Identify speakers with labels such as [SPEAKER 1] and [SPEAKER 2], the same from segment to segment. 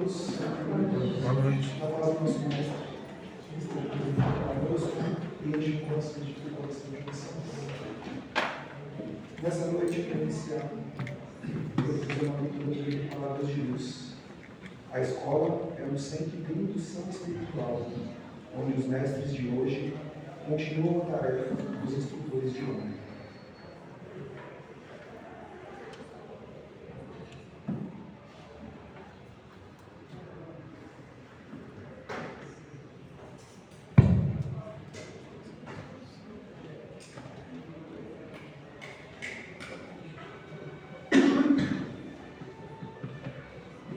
[SPEAKER 1] todos.
[SPEAKER 2] Boa noite.
[SPEAKER 1] Na paz do nosso Mestre, que esteja conosco e enche o coração de todo coração de oração. Nessa noite, eu quero iniciar fazer uma leitura de palavras de luz. A escola é um centro de indução espiritual, onde os mestres de hoje continuam a tarefa dos instrutores de ontem.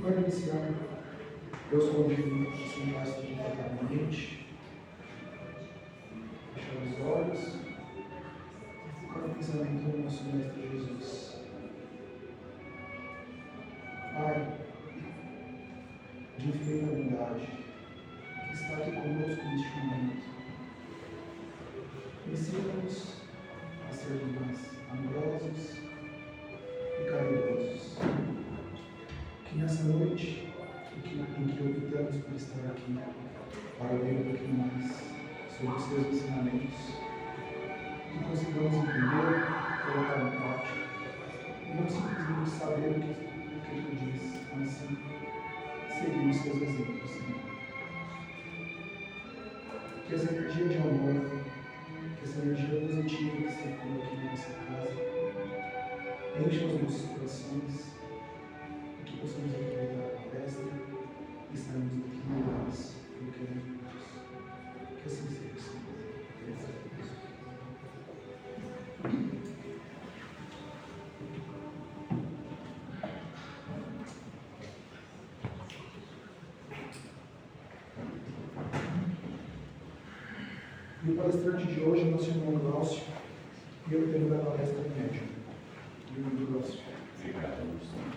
[SPEAKER 1] Para iniciar, eu os convido a sentar-se confortavelmente, fechar os olhos e focar o pensamento no nosso Mestre Jesus. Pai, de infinita bondade, que está aqui conosco neste momento, ensina-nos a ser mais amorosos e caridosos. Que nessa noite, em que optamos por estar aqui, para ver um pouquinho mais sobre os seus ensinamentos, que consigamos entender, colocar em prática, e não simplesmente saber o que tu diz, mas sim seguir os seus exemplos, Senhor. Que essa energia de amor, que essa energia positiva que circula aqui na nossa casa, encha os nossos corações, que possamos aproveitar a palestra e estarmos aqui melhores do que antes. Que assim seja, Senhor. E o palestrante de hoje é o nosso irmão Glaucio, e eu tenho da palestra médium. Irmão Glaucio.
[SPEAKER 3] Obrigado, Luciano.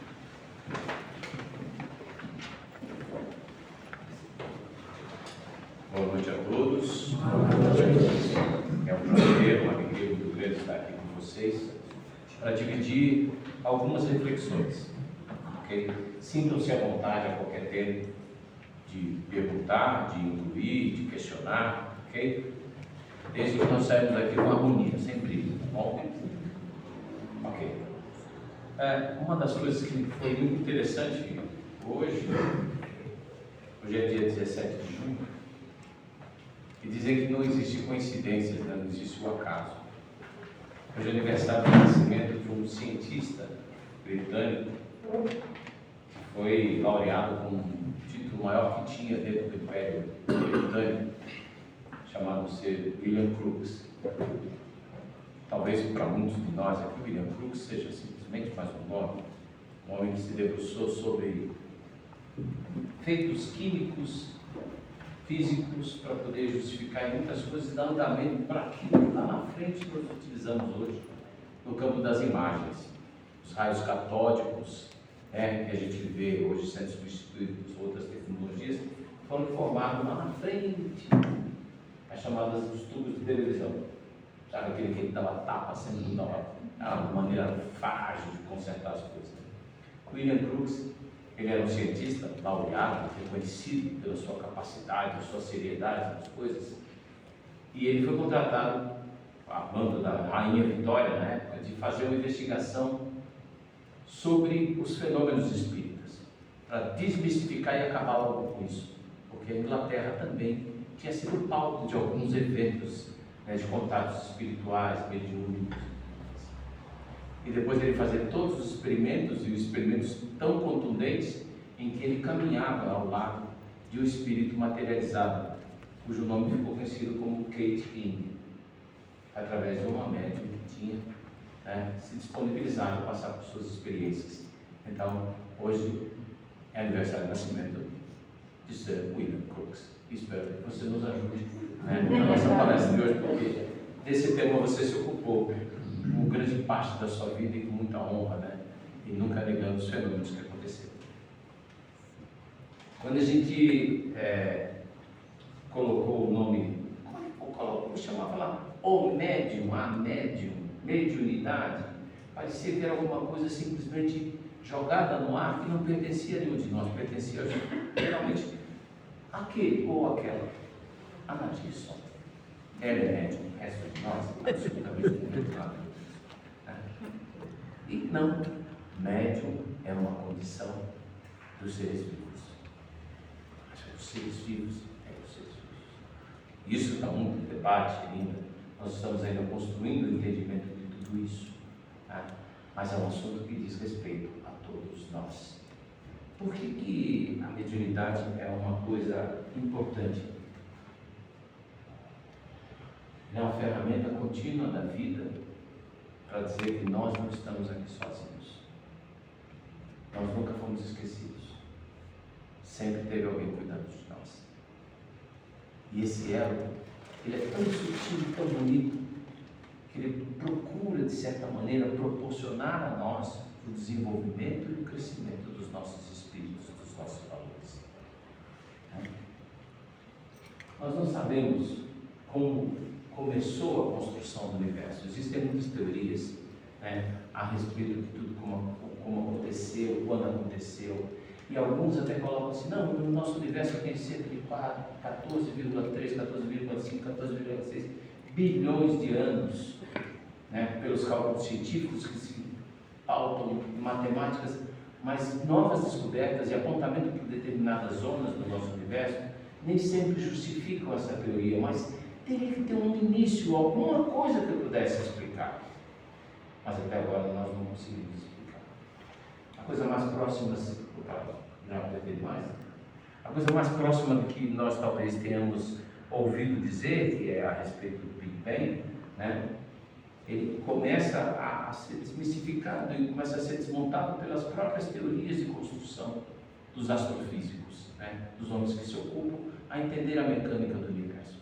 [SPEAKER 3] Boa noite a todos. É um prazer, uma alegria muito grande estar aqui com vocês para dividir algumas reflexões. Okay? Sintam-se à vontade a qualquer tempo de perguntar, de incluir, de questionar, ok? Desde que nós saímos daqui com harmonia, sem briga, tá bom? Ok. Uma das coisas que foi muito interessante hoje é dia 17 de junho, e dizer que não existe coincidências, né? Não existe o acaso. Hoje é aniversário do nascimento de um cientista britânico que foi laureado com um título maior que tinha dentro do Império Britânico, chamado ser William Crookes. Talvez para muitos de nós aqui, William Crookes seja simplesmente mais um nome, um homem que se debruçou sobre feitos químicos, físicos, para poder justificar muitas coisas e dar andamento para aquilo lá na frente que nós utilizamos hoje, no campo das imagens, os raios catódicos, né, que a gente vê hoje sendo substituídos por outras tecnologias, foram formados lá na frente, as chamadas dos tubos de televisão. Sabe aquele que dava tapa sempre uma maneira frágil de consertar as coisas. William Crookes, ele era um cientista laureado, reconhecido pela sua capacidade, pela sua seriedade nas coisas, e ele foi contratado, a banda da Rainha Vitória, na época, de fazer uma investigação sobre os fenômenos espíritas, para desmistificar e acabar logo com isso, porque a Inglaterra também tinha sido palco de alguns eventos, né, de contatos espirituais, mediúnicos. E depois dele fazer todos os experimentos, e os experimentos tão contundentes, em que ele caminhava ao lado de um espírito materializado, cujo nome ficou conhecido como Kate King, através de uma médium que tinha, né, se disponibilizado a passar por suas experiências. Então, hoje é aniversário do nascimento de Sir William Crookes. Espero que você nos ajude, né, na nossa palestra de hoje, porque desse tema você se ocupou com grande parte da sua vida e com muita honra, né? E nunca negando os fenômenos que aconteceram. Quando a gente colocou o nome, como chamava lá? O médium, a médium, mediunidade, parecia que era alguma coisa simplesmente jogada no ar que não pertencia a nenhum de nós, pertencia geralmente àquele ou aquela. A Nadir só. Ela é médium, o resto de nós, absolutamente não nada. E não, médium é uma condição dos seres vivos. Os seres vivos os seres vivos. Isso dá muito debate ainda. Nós estamos ainda construindo o entendimento de tudo isso. Mas é um assunto que diz respeito a todos nós. Por que a mediunidade é uma coisa importante? É uma ferramenta contínua da vida para dizer que nós não estamos aqui sozinhos. Nós nunca fomos esquecidos. Sempre teve alguém cuidando de nós. E esse elo, ele é tão sutil e tão bonito, que ele procura, de certa maneira, proporcionar a nós o desenvolvimento e o crescimento dos nossos espíritos, dos nossos valores. Nós não sabemos como começou a construção do universo. Existem muitas teorias a respeito de tudo, como aconteceu, quando aconteceu. E alguns até colocam assim, não, no nosso universo tem cerca de 14,3, 14,5, 14,6 bilhões de anos, pelos cálculos científicos que se pautam em matemáticas, mas novas descobertas e apontamento por determinadas zonas do nosso universo nem sempre justificam essa teoria, mas teria que ter um início, alguma coisa que eu pudesse explicar. Mas até agora nós não conseguimos explicar. A coisa mais próxima, a coisa mais próxima do que nós talvez tenhamos ouvido dizer, que é a respeito do Big Bang, ele começa a ser desmistificado e começa a ser desmontado pelas próprias teorias de construção dos astrofísicos, dos homens que se ocupam a entender a mecânica do universo.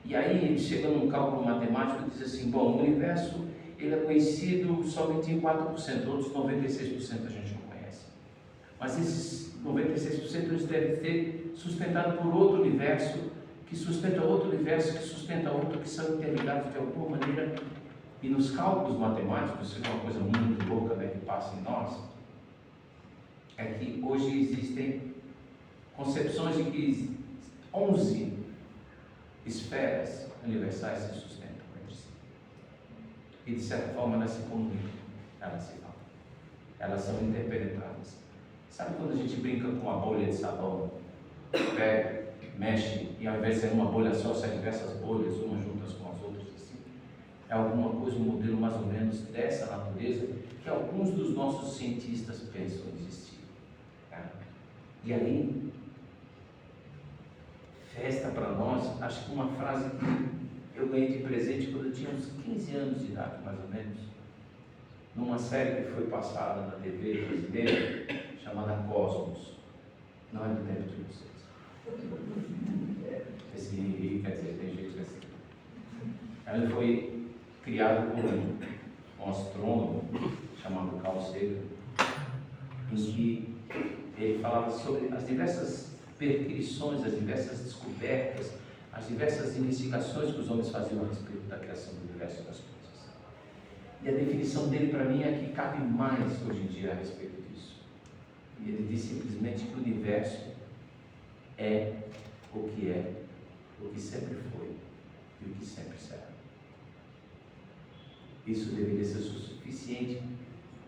[SPEAKER 3] E aí ele chega num cálculo matemático e diz assim, bom, o universo ele é conhecido somente em 4%, outros 96% a gente não conhece. Mas esses 96% eles devem ser sustentados por outro universo, que sustenta outro universo, que sustenta outro, que são interligados de alguma maneira. E nos cálculos matemáticos, isso é uma coisa muito louca que passa em nós, é que hoje existem concepções de que 11 esferas universais se sustentam entre si. E de certa forma elas se comunicam, elas se falam, elas são interpenetradas. Sabe quando a gente brinca com uma bolha de sabão, pega, mexe, e ao invés de ser uma bolha só, sai diversas bolhas, umas juntas com as outras assim? É alguma coisa, um modelo mais ou menos dessa natureza, que alguns dos nossos cientistas pensam existir. E aí, festa para nós, acho que uma frase que eu ganhei de presente quando eu tinha uns 15 anos de idade, mais ou menos, numa série que foi passada na TV brasileira, chamada Cosmos. Não é do tempo de vocês. Esse, quer dizer, tem jeito que é assim. Ela foi criada por um astrônomo chamado Carl Sagan, em que ele falava sobre as diversas perquisições, as diversas descobertas, as diversas investigações que os homens faziam a respeito da criação do universo e das coisas. E a definição dele para mim é que cabe mais hoje em dia a respeito disso. E ele diz simplesmente que o universo é, o que sempre foi e o que sempre será. Isso deveria ser suficiente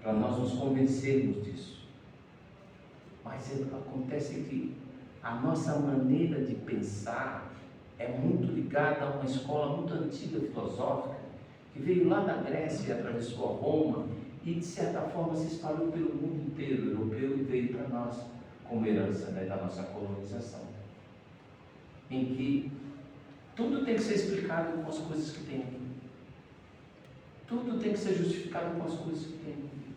[SPEAKER 3] para nós nos convencermos disso. Mas acontece que a nossa maneira de pensar é muito ligada a uma escola muito antiga filosófica, que veio lá da Grécia e atravessou a Roma e de certa forma se espalhou pelo mundo inteiro europeu e veio para nós como herança da nossa colonização, em que tudo tem que ser explicado com as coisas que tem aqui. Tudo tem que ser justificado com as coisas que tem aqui.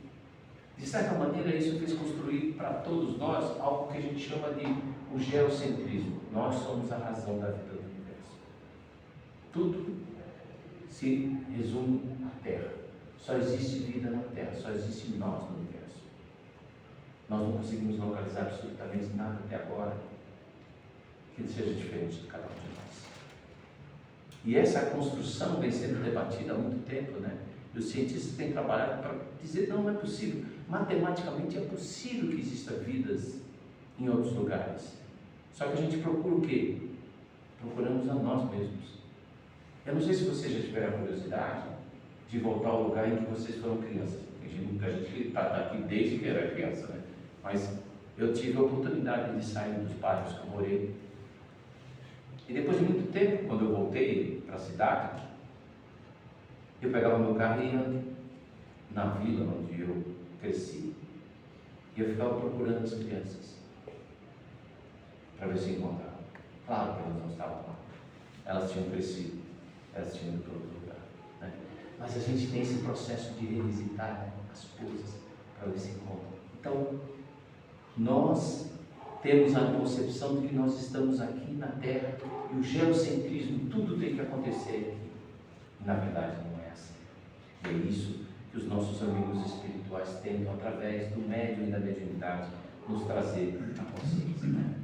[SPEAKER 3] De certa maneira, isso fez construir para todos nós algo que a gente chama de o geocentrismo. Nós somos a razão da vida do universo. Tudo se resume à Terra. Só existe vida na Terra, só existe nós no universo. Nós não conseguimos localizar absolutamente nada até agora que seja diferente de cada um de nós. E essa construção vem sendo debatida há muito tempo, E os cientistas têm trabalhado para dizer, não é possível. matematicamente é possível que exista vidas em outros lugares. Só que a gente procura o quê? Procuramos a nós mesmos. Eu não sei se vocês já tiveram a curiosidade de voltar ao lugar em que vocês foram crianças. Tem muita gente que está aqui desde que era criança, né? Mas eu tive a oportunidade de sair dos bairros que eu morei. E depois de muito tempo, quando eu voltei para a cidade, eu pegava meu carro e ia na vila onde eu cresci. E eu ficava procurando as crianças para ver se encontrava. Claro que elas não estavam lá. Elas tinham crescido, elas tinham ido para outro lugar, né? Mas a gente tem esse processo de revisitar, né, as coisas para ver se encontra. Então, nós temos a concepção de que nós estamos aqui na Terra e o geocentrismo, tudo tem que acontecer aqui. E, na verdade, não é assim. É isso que os nossos amigos espirituais tentam, através do médium e da mediunidade, nos trazer a consciência, né?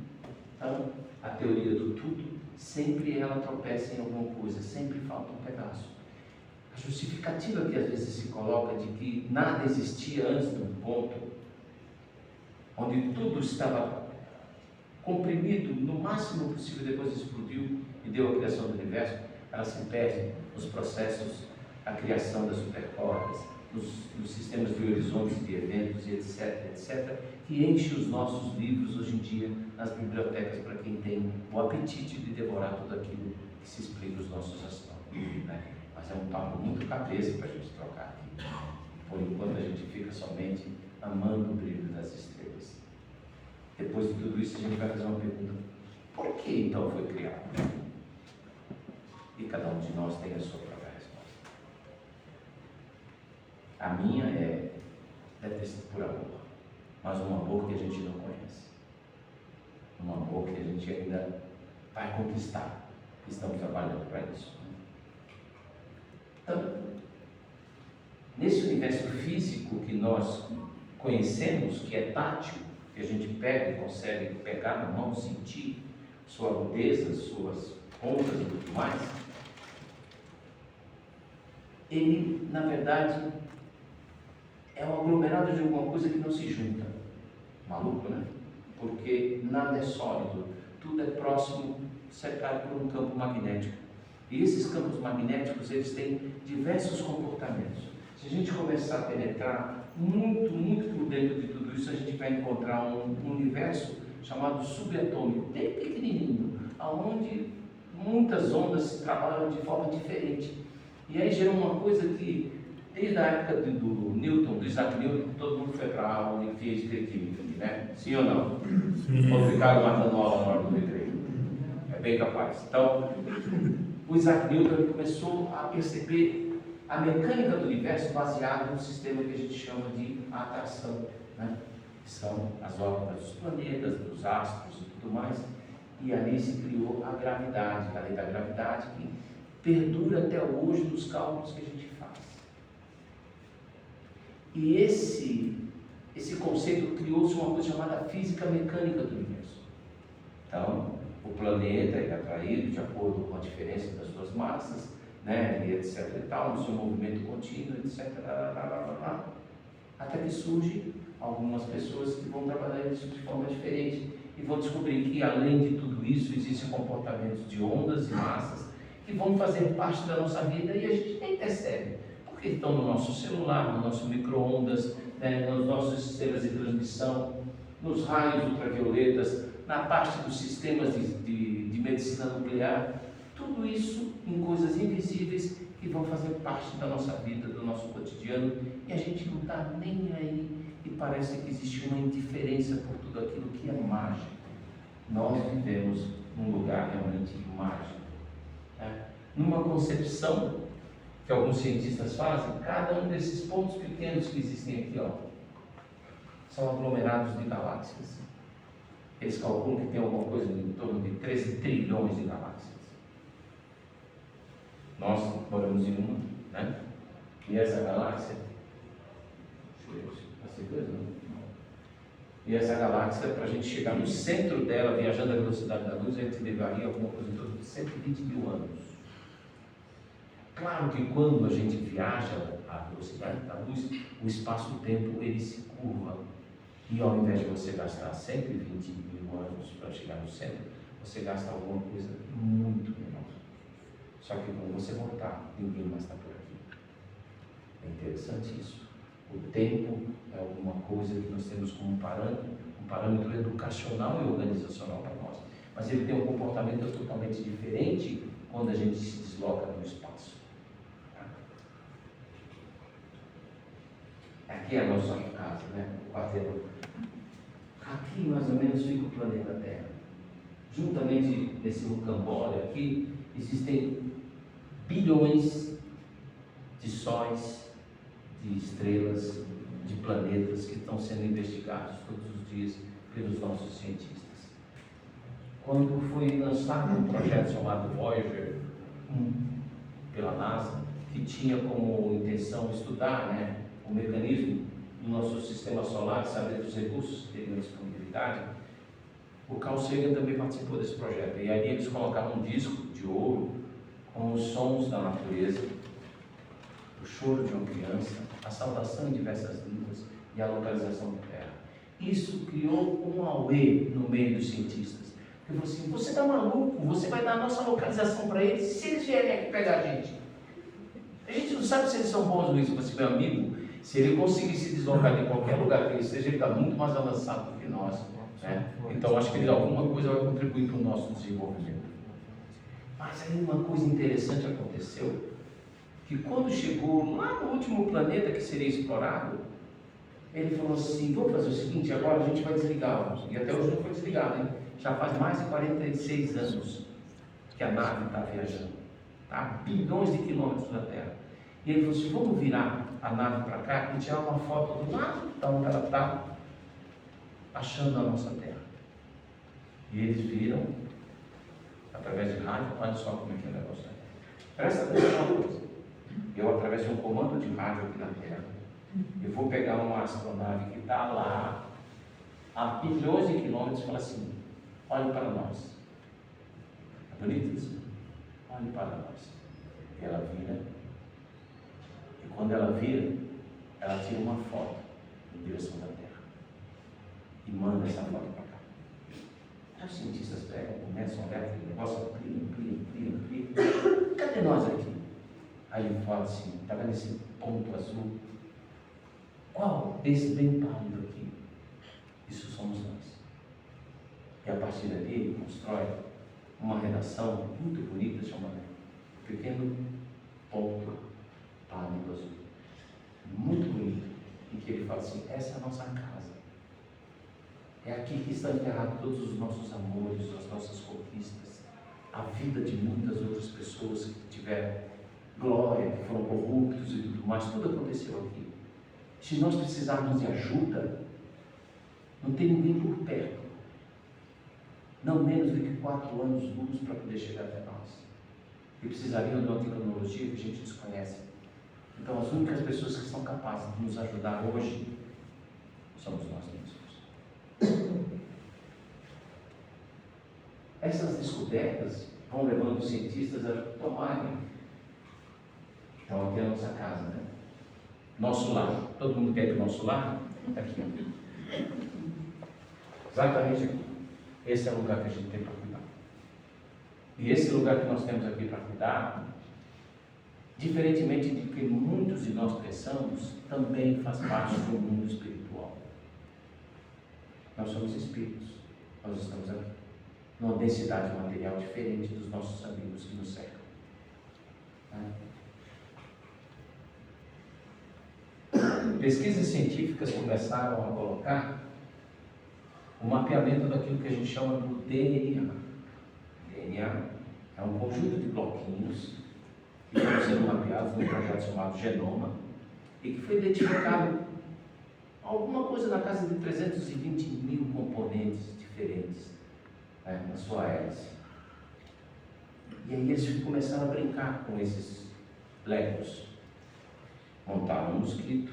[SPEAKER 3] Então, a teoria do tudo, sempre ela tropeça em alguma coisa, sempre falta um pedaço. A justificativa que às vezes se coloca de que nada existia antes de um ponto, onde tudo estava comprimido no máximo possível, depois explodiu e deu a criação do universo, ela se perde nos processos, a criação das supercordas, nos sistemas de horizontes de eventos e etc, que enche os nossos livros hoje em dia nas bibliotecas para quem tem o apetite de devorar tudo aquilo que se explica os nossos astrônomos, né? Mas é um papo muito cabeça para a gente trocar aqui. Por enquanto a gente fica somente amando o brilho das estrelas. Depois de tudo isso a gente vai fazer uma pergunta: por que então foi criado? E cada um de nós tem a sua própria resposta. A minha deve ser por amor, mas um amor que a gente não conhece, um amor que a gente ainda vai conquistar. Estamos trabalhando para isso. Então, nesse universo físico que nós conhecemos, que é tátil, que a gente pega e consegue pegar na mão, sentir sua rudeza, suas pontas e tudo mais, ele, na verdade, é um aglomerado de alguma coisa que não se junta. Maluco, né? Porque nada é sólido, tudo é próximo, cercado por um campo magnético. E esses campos magnéticos, eles têm diversos comportamentos. Se a gente começar a penetrar muito por dentro de tudo isso, a gente vai encontrar um universo chamado subatômico, bem pequenininho, onde muitas ondas se trabalham de forma diferente. E aí gera uma coisa que, desde a época do Newton, do Isaac Newton, todo mundo foi para a aula de física e química, né? Sim ou não? Sim. Ou ficaram matando aula na hora do recreio? É bem capaz. Então, o Isaac Newton começou a perceber a mecânica do universo baseada no sistema que a gente chama de atração, né? Que são as órbitas dos planetas, dos astros e tudo mais. E ali se criou a gravidade, a lei da gravidade, que perdura até hoje nos cálculos que a gente faz. E esse conceito criou-se uma coisa chamada física mecânica do universo. Então, o planeta é atraído de acordo com a diferença das suas massas, né, e etc e tal, no seu movimento contínuo, etc, até que surgem algumas pessoas que vão trabalhar isso de forma diferente e vão descobrir que, além de tudo isso, existem comportamentos de ondas e massas que vão fazer parte da nossa vida e a gente nem percebe, porque estão no nosso celular, no nosso micro-ondas, né, nos nossos sistemas de transmissão, nos raios ultravioletas, na parte dos sistemas de medicina nuclear, tudo isso em coisas invisíveis que vão fazer parte da nossa vida, do nosso cotidiano, e a gente não está nem aí, e parece que existe uma indiferença por tudo aquilo que é mágico. Nós vivemos num lugar realmente mágico. Né? Numa concepção que alguns cientistas fazem, cada um desses pontos pequenos que existem aqui, ó, são aglomerados de galáxias. Eles calculam que tem alguma coisa em torno de 13 trilhões de galáxias. Nós moramos em uma, né? E essa galáxia, e essa galáxia, para a gente chegar no centro dela, viajando à velocidade da luz, a gente levaria alguma coisa em torno de 120 mil anos. Claro que quando a gente viaja a velocidade da luz, o espaço-tempo ele se curva. E ao invés de você gastar 120 mil anos para chegar no centro, você gasta alguma coisa muito menor. Só que quando você voltar, ninguém mais está por aqui. É interessante isso. O tempo é alguma coisa que nós temos como um parâmetro educacional e organizacional para nós. Mas ele tem um comportamento totalmente diferente quando a gente se desloca no espaço. Aqui é a nossa casa, né? O quarteirão. Aqui mais ou menos fica o planeta Terra. Juntamente nesse rocambole aqui, existem bilhões de sóis, de estrelas, de planetas que estão sendo investigados todos os dias pelos nossos cientistas. Quando foi lançado um projeto chamado Voyager 1 pela NASA, que tinha como intenção estudar, né, o mecanismo do nosso sistema solar, saber dos recursos que teriam disponibilidade, o Carl Sagan também participou desse projeto. E ali eles colocaram um disco de ouro com os sons da natureza, o choro de uma criança, a saudação em diversas línguas e a localização da Terra. Isso criou um auê no meio dos cientistas. Eu falei assim, você está maluco? Você vai dar a nossa localização para eles? Se eles vierem aqui pegar a gente não sabe se eles são bons nisso, mas meu amigo, se ele conseguir se deslocar de qualquer lugar que ele esteja, ele está muito mais avançado do que nós. Né? Então, acho que ele, alguma coisa vai contribuir para o nosso desenvolvimento. Mas aí uma coisa interessante aconteceu, que quando chegou lá no último planeta que seria explorado, ele falou assim, vamos fazer o seguinte, agora a gente vai desligar, e até hoje não foi desligado, hein? Já faz mais de 46 anos que a nave está viajando, tá? A bilhões de quilômetros da Terra. E ele falou assim, vamos virar a nave para cá e tirar uma foto do lado da onde ela está, achando a nossa Terra. E eles viram, através de rádio, olha só como é que é o negócio. Presta atenção uma coisa. Eu, através de um comando de rádio aqui na Terra, eu vou pegar uma astronave que está lá, a bilhões de quilômetros, e falar assim, olhe para nós. É bonito isso? Olhe para nós. E ela vira. E quando ela vira, ela tira uma foto em direção da Terra. E manda essa foto para cá. Aí os cientistas pegam, começam a olhar aquele negócio, amplia. Cadê nós aqui? Aí ele fala assim, está vendo esse ponto azul? Qual? Esse bem pálido aqui. Isso somos nós. E a partir dali ele constrói uma redação muito bonita chamada Pequeno Ponto Pálido Azul. Muito bonito. Em que ele fala assim, essa é a nossa casa. É aqui que estão enterrados todos os nossos amores, as nossas conquistas, a vida de muitas outras pessoas que tiveram glória, que foram corruptos e tudo mais, tudo aconteceu aqui. Se nós precisarmos de ajuda, não tem ninguém por perto. Não menos do que 4 anos-luz para poder chegar até nós. E precisariam de uma tecnologia que a gente desconhece. Então, as únicas pessoas que são capazes de nos ajudar hoje somos nós mesmos. Essas descobertas vão levando os cientistas a tomarem. Então, aqui é a nossa casa, né? Nosso lar. Todo mundo quer ir para o nosso lar? Aqui. Exatamente aqui. Esse é o lugar que a gente tem para cuidar. E esse lugar que nós temos aqui para cuidar, diferentemente de que muitos de nós pensamos, também faz parte do mundo espiritual. Nós somos espíritos. Nós estamos aqui. Numa densidade material diferente dos nossos amigos que nos cercam. Pesquisas científicas começaram a colocar o mapeamento daquilo que a gente chama do DNA. DNA é um conjunto de bloquinhos que estão sendo mapeados num projeto chamado Genoma e que foi identificado alguma coisa na casa de 320 mil componentes diferentes, né, na sua hélice. E aí eles começaram a brincar com esses legos. Montaram um mosquito,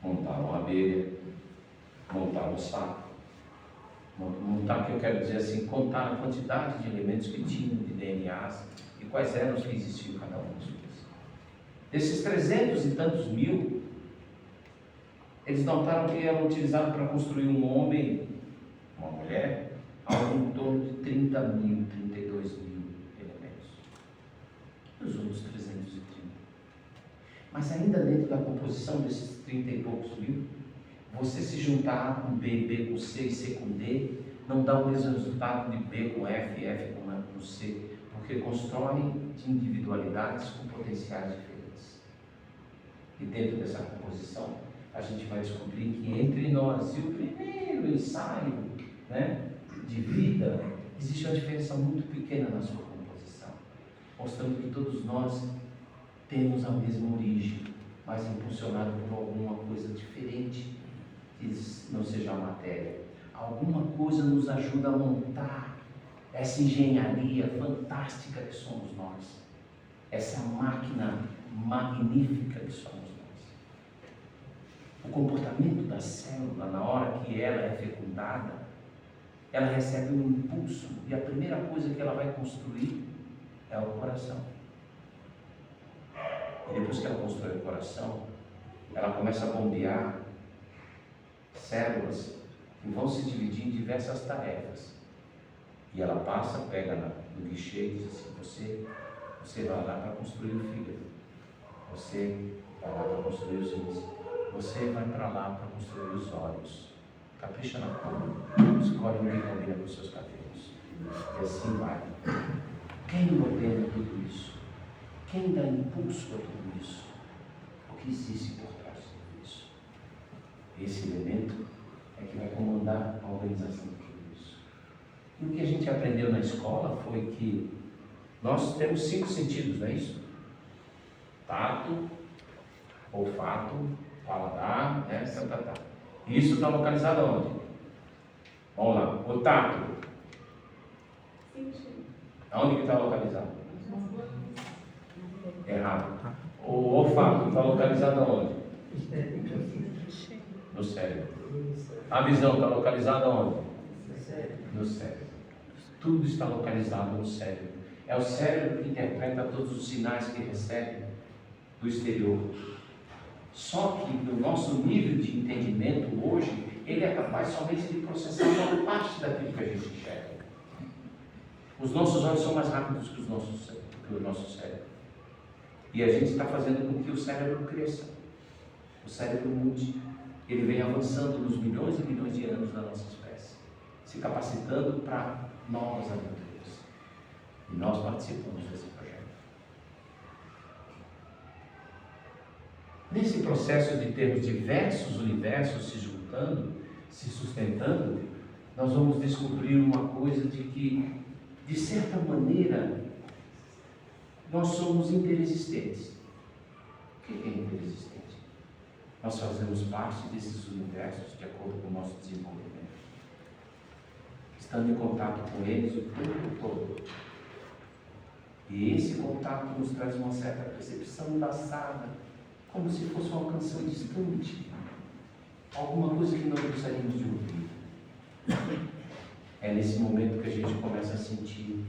[SPEAKER 3] montaram uma abelha, montaram um sapo. Montar, que eu quero dizer assim, contar a quantidade de elementos que tinham de DNAs e quais eram os que existiam em cada um dos deles. Desses 300 e tantos mil, eles notaram que eram utilizados para construir um homem, uma mulher, algo em torno de 30 mil, 32 mil elementos. E os outros 330. Mas ainda dentro da composição desses 30 e poucos mil, você se juntar A com B, B com C e C com D, não dá o mesmo resultado de B com F, F com C, porque constrói de individualidades com potenciais diferentes. E dentro dessa composição, a gente vai descobrir que entre nós e o primeiro ensaio, né, de vida, existe uma diferença muito pequena na sua composição, mostrando que todos nós temos a mesma origem, mas impulsionado por alguma coisa diferente, que não seja a matéria. Alguma coisa nos ajuda a montar essa engenharia fantástica que somos nós, essa máquina magnífica que somos nós. O comportamento da célula, na hora que ela é fecundada, ela recebe um impulso, e a primeira coisa que ela vai construir é o coração. E depois que ela constrói o coração, ela começa a bombear células que vão se dividir em diversas tarefas. E ela passa, pega no guichê e diz assim: você vai lá para construir o fígado, você vai lá para construir os rins, você vai para lá para construir os olhos. Capricha na cor, escolhe um que combina com os seus cabelos. E assim vai. Quem ordena tudo isso? Quem dá impulso a tudo isso? O que existe por trás de tudo isso? Esse elemento é que vai comandar a organização de tudo isso. E o que a gente aprendeu na escola foi que nós temos 5 sentidos, não é isso? Tato, olfato, paladar, né? Isso está localizado onde? Vamos lá. O tato. Aonde que está localizado? Errado. O olfato está localizado aonde? No cérebro. A visão está localizada onde? No cérebro. Tudo está localizado no cérebro. É o cérebro que interpreta todos os sinais que recebe do exterior. Só que no nosso nível de entendimento hoje, ele é capaz somente de processar uma parte daquilo que a gente enxerga. Os nossos olhos são mais rápidos que o nosso cérebro. E a gente está fazendo com que o cérebro cresça, o cérebro mude. Ele vem avançando nos milhões e milhões de anos da nossa espécie, se capacitando para novas aventuras. E nós participamos desse projeto. Nesse processo de termos diversos universos se juntando, se sustentando, nós vamos descobrir uma coisa de que, de certa maneira, nós somos interexistentes. O que é interexistente? Nós fazemos parte desses universos de acordo com o nosso desenvolvimento, estando em contato com eles o tempo todo. E esse contato nos traz uma certa percepção embaçada, como se fosse uma canção distante, alguma coisa que não gostaríamos de ouvir. É nesse momento que a gente começa a sentir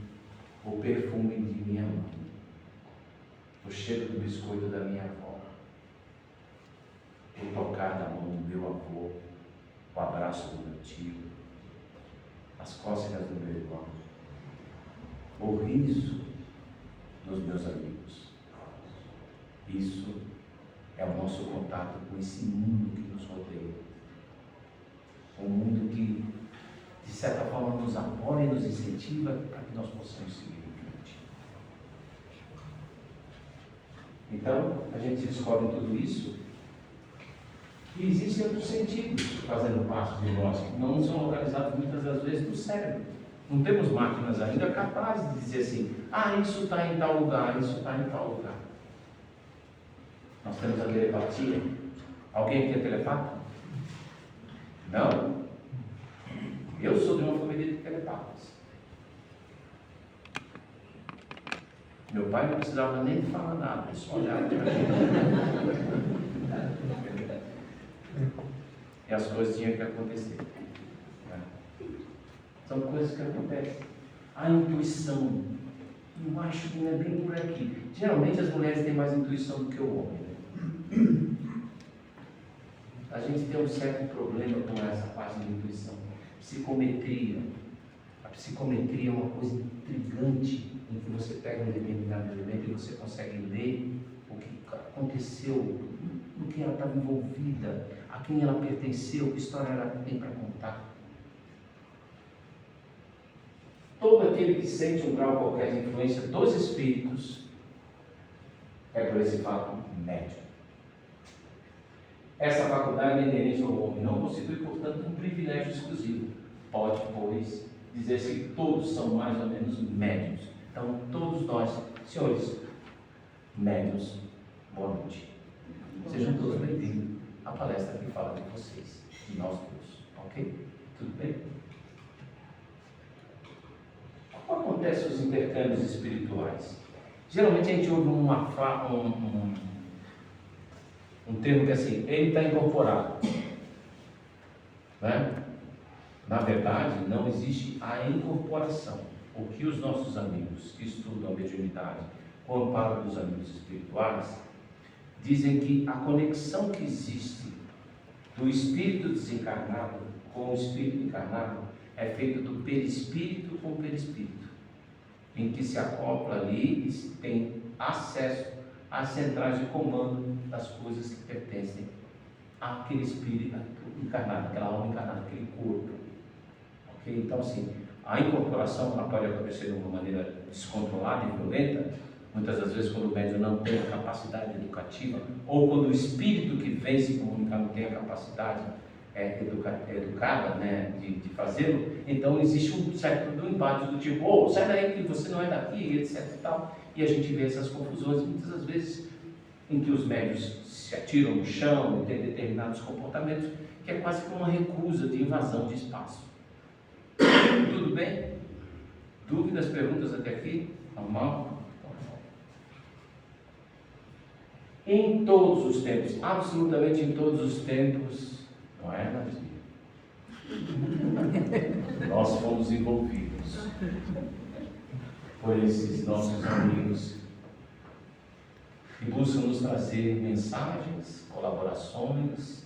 [SPEAKER 3] o perfume de minha mãe, o cheiro do biscoito da minha avó, o tocar da mão do meu avô, o abraço do meu tio, as cócegas do meu irmão, o riso dos meus amigos. Isso é o nosso contato com esse mundo que nos rodeia. Um mundo que, de certa forma, nos apoia e nos incentiva para que nós possamos seguir em frente. Então, a gente descobre tudo isso. E existem outros sentidos fazendo parte de nós, que não são localizados muitas das vezes no cérebro. Não temos máquinas ainda capazes de dizer assim: isso está em tal lugar, isso está em tal lugar. Nós temos a telepatia. Alguém aqui é telepata? Não? Eu sou de uma família de telepatas. Meu pai não precisava nem falar nada, ele só olhava para mim. E as coisas tinham que acontecer. São coisas que acontecem. A intuição Eu acho que não é bem por aqui. Geralmente as mulheres têm mais intuição do que o homem, né? A gente tem um certo problema com essa parte de intuição. Psicometria. A psicometria é uma coisa intrigante, em que você pega um determinado elemento e você consegue ler o que aconteceu, no que ela estava envolvida, a quem ela pertenceu, que história ela tem para contar. Todo aquele que sente um grau qualquer de influência dos espíritos é por esse fato médium. Essa faculdade é inerente ao homem, não constitui, portanto, um privilégio exclusivo. Pode, pois, dizer-se que todos são mais ou menos médiuns. Então, todos nós, senhores, médiuns, boa noite. Sejam todos bem-vindos à palestra que fala de vocês, de nós todos, ok? Tudo bem? Como acontecem os intercâmbios espirituais? Geralmente a gente ouve um termo que é assim, ele está incorporado, né? Na verdade, não existe a incorporação. O que os nossos amigos que estudam a mediunidade, com o amparo dos amigos espirituais, dizem que a conexão que existe do espírito desencarnado com o espírito encarnado é feita do perispírito com o perispírito, em que se acopla ali e tem acesso às centrais de comando das coisas que pertencem àquele espírito encarnado, aquela alma encarnada, aquele corpo. Okay? Então, assim, a incorporação ela pode acontecer de uma maneira descontrolada e violenta, muitas das vezes quando o médium não tem a capacidade educativa, ou quando o espírito que vem se comunicar não tem a capacidade educada, né, de fazê-lo, então existe um certo embate do tipo, sai daí que você não é daqui, etc e tal, e a gente vê essas confusões muitas das vezes em que os médios se atiram no chão e têm determinados comportamentos que é quase como uma recusa de invasão de espaço. Tudo bem? Dúvidas, perguntas até aqui? Normal? Em todos os tempos, absolutamente em todos os tempos, não é, Nadia? Nós fomos envolvidos por esses nossos amigos que buscam nos trazer mensagens, colaborações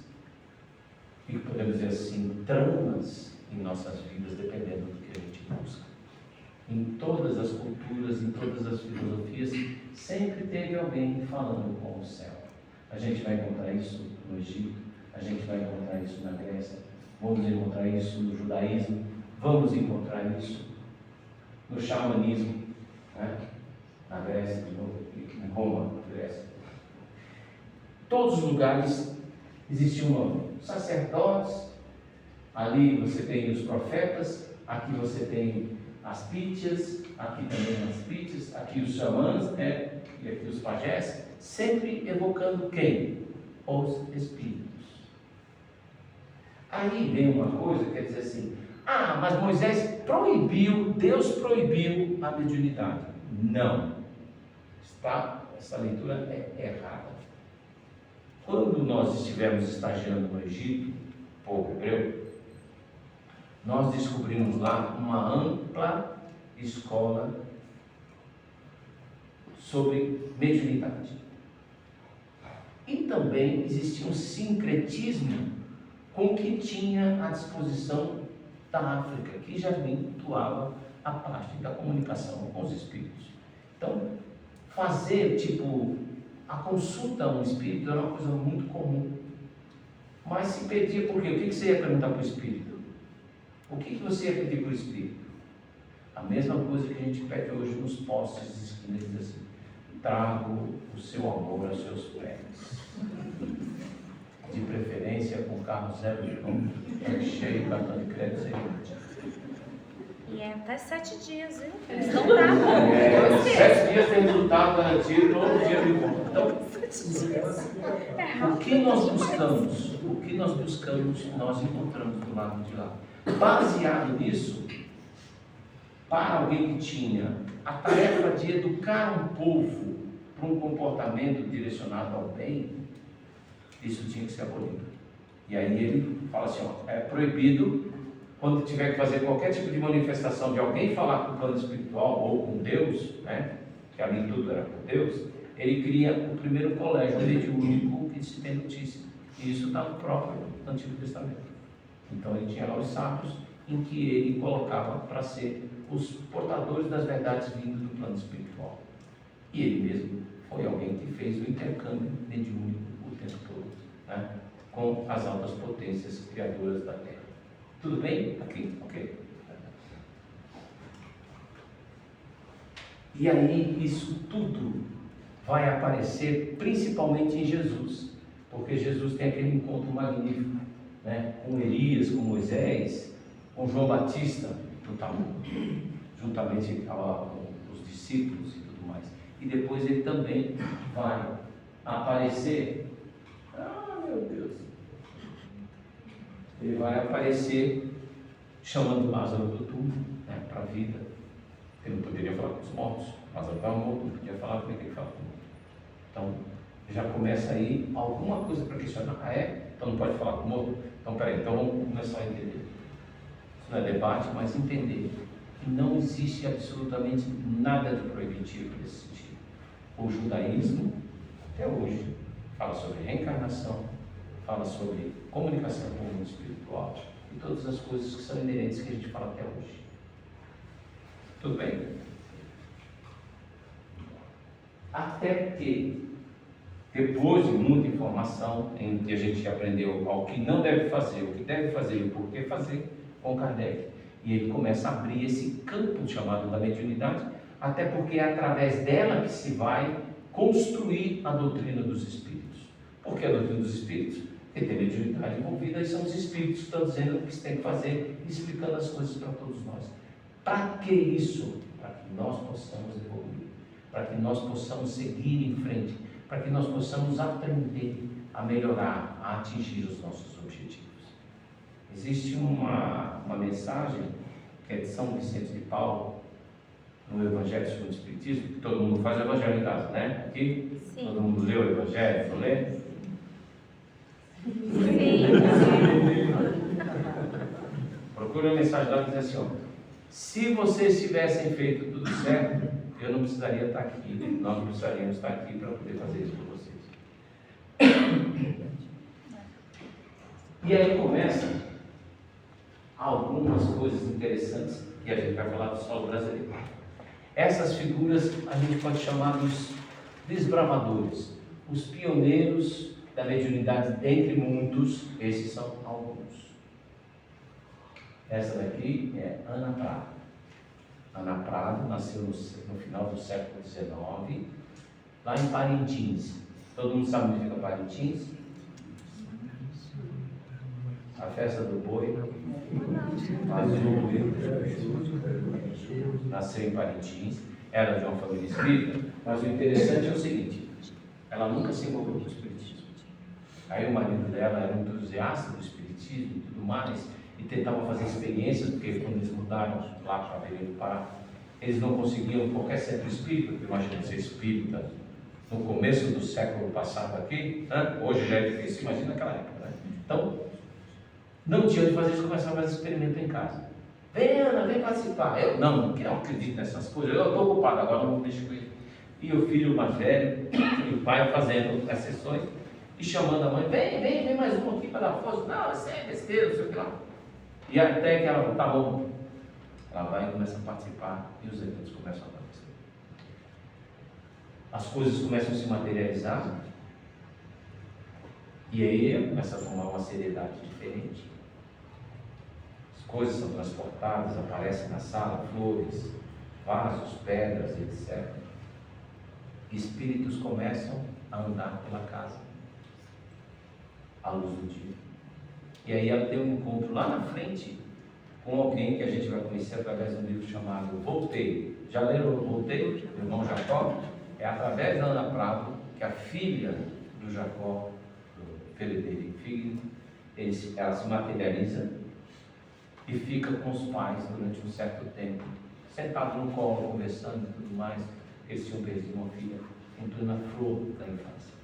[SPEAKER 3] e, podemos dizer assim, tramas em nossas vidas, dependendo do que a gente busca. Em todas as culturas, em todas as filosofias, sempre teve alguém falando com o céu. A gente vai encontrar isso no Egito, a gente vai encontrar isso na Grécia, vamos encontrar isso no judaísmo, vamos encontrar isso no xamanismo, né? Na Grécia, em Roma, Grécia. Todos os lugares existiam sacerdotes, ali você tem os profetas, aqui você tem as pítias, aqui também as pítias, aqui os xamãs, né? E aqui os pajés, sempre evocando quem? Os espíritos. Aí vem uma coisa que quer dizer assim, mas Moisés proibiu, Deus proibiu a mediunidade. Não. Essa leitura é errada. Quando nós estivemos estagiando no Egito, povo hebreu, nós descobrimos lá uma ampla escola sobre mediunidade. E também existia um sincretismo com o que tinha à disposição da África, que já atuava a parte da comunicação com os espíritos. Então, fazer a consulta a um espírito era uma coisa muito comum. Mas se pedia por quê? O que você ia perguntar para o espírito? O que você ia pedir para o espírito? A mesma coisa que a gente pede hoje nos postes de esquina, diz assim, trago o seu amor aos seus pés. De preferência com carro 0 km, cheio, cartão de crédito sem limite.
[SPEAKER 2] E é até 7 dias, viu? Eles estão bravos.
[SPEAKER 3] 7 dias tem resultado garantido, todo dia de volta. Então, o que nós buscamos, nós encontramos do lado de lá. Baseado nisso, para alguém que tinha a tarefa de educar um povo para um comportamento direcionado ao bem, isso tinha que ser abolido. E aí ele fala assim, é proibido quando tiver que fazer qualquer tipo de manifestação de alguém falar com o plano espiritual ou com Deus, né, que ali tudo era com Deus, ele cria o primeiro colégio mediúnico que se tem notícia. E isso está no próprio Antigo Testamento. Então ele tinha lá os sábios em que ele colocava para ser os portadores das verdades vindas do plano espiritual. E ele mesmo foi alguém que fez o intercâmbio mediúnico o tempo todo, né, com as altas potências criadoras da Terra. Tudo bem? Aqui? Ok. E aí isso tudo vai aparecer principalmente em Jesus, porque Jesus tem aquele encontro magnífico, né, com Elias, com Moisés, com João Batista, juntamente com os discípulos e tudo mais. E depois ele também vai aparecer, meu Deus, ele vai aparecer chamando Lázaro do túmulo, né, para a vida. Ele não poderia falar com os mortos, Lázaro estava morto, não podia falar, como é que ele fala com o morto? Então, já começa aí alguma coisa para questionar. Ah, é? Então não pode falar com o morto? Então, peraí, então vamos começar a entender. Isso não é debate, mas entender que não existe absolutamente nada de proibitivo nesse sentido. O judaísmo, até hoje, fala sobre reencarnação, fala sobre comunicação com o mundo espiritual e todas as coisas que são inerentes que a gente fala até hoje. Tudo bem? Até que, depois de muita informação, em que a gente aprendeu ao que não deve fazer, o que deve fazer e o porquê fazer, com Kardec. E ele começa a abrir esse campo chamado da mediunidade, até porque é através dela que se vai construir a doutrina dos espíritos. Por que a doutrina dos espíritos? Porque tem mediunidade envolvida e são os espíritos que estão dizendo o que se tem que fazer, explicando as coisas para todos nós. Para que isso? Para que nós possamos evoluir, para que nós possamos seguir em frente, para que nós possamos aprender a melhorar, a atingir os nossos objetivos. Existe uma mensagem que é de São Vicente de Paulo, no Evangelho segundo o Espiritismo, que todo mundo faz o Evangelho em casa, né? Aqui?
[SPEAKER 2] Sim.
[SPEAKER 3] Todo mundo lê o Evangelho, não lê?
[SPEAKER 2] Sim.
[SPEAKER 3] Procura uma mensagem lá que diz assim, ó, se vocês tivessem feito tudo certo, eu não precisaria estar aqui, nós não precisaríamos estar aqui para poder fazer isso por vocês. E aí começam algumas coisas interessantes que a gente vai falar do solo brasileiro. Essas figuras a gente pode chamar dos desbravadores, os pioneiros da mediunidade, dentre muitos, esses são alguns. Essa daqui é Ana Prado. Ana Prado nasceu no final do século XIX, lá em Parintins. Todo mundo sabe onde fica Parintins? A festa do boi. Nasceu em Parintins, era de uma família espírita, mas o interessante é o seguinte, ela nunca se envolveu com o espiritismo. Aí o marido dela era um entusiasta do espiritismo e tudo mais, e tentava fazer experiências, porque quando eles mudaram lá para Belém do Pará, eles não conseguiam qualquer centro espírita, porque imagina ser espírita no começo do século passado aqui, né? Hoje já é difícil, imagina naquela época, né? Então, não tinha de fazer isso, começava a fazer experimento em casa. Vem Ana, vem participar. Eu não acredito nessas coisas, eu estou ocupado, agora não vou mexer com ele. E o filho mais velho, e o pai fazendo as sessões, e chamando a mãe, vem mais um aqui para dar força. Não, isso é besteira, não sei o que lá. E até que ela, tá bom, ela vai e começa a participar, e os eventos começam a acontecer. As coisas começam a se materializar, e aí começa a tomar uma seriedade diferente. As coisas são transportadas, aparecem na sala, flores, vasos, pedras, etc. Espíritos começam a andar pela casa, à luz do dia. E aí ela tem um encontro lá na frente com alguém que a gente vai conhecer através de um livro chamado Voltei. Já leram o Voltei, do irmão Jacó? É através da Ana Prado que a filha do Jacó, do Frederico Filho, ela se materializa e fica com os pais durante um certo tempo, sentado no colo, conversando e tudo mais. Eles tinham perdido uma filha em plena flor da infância.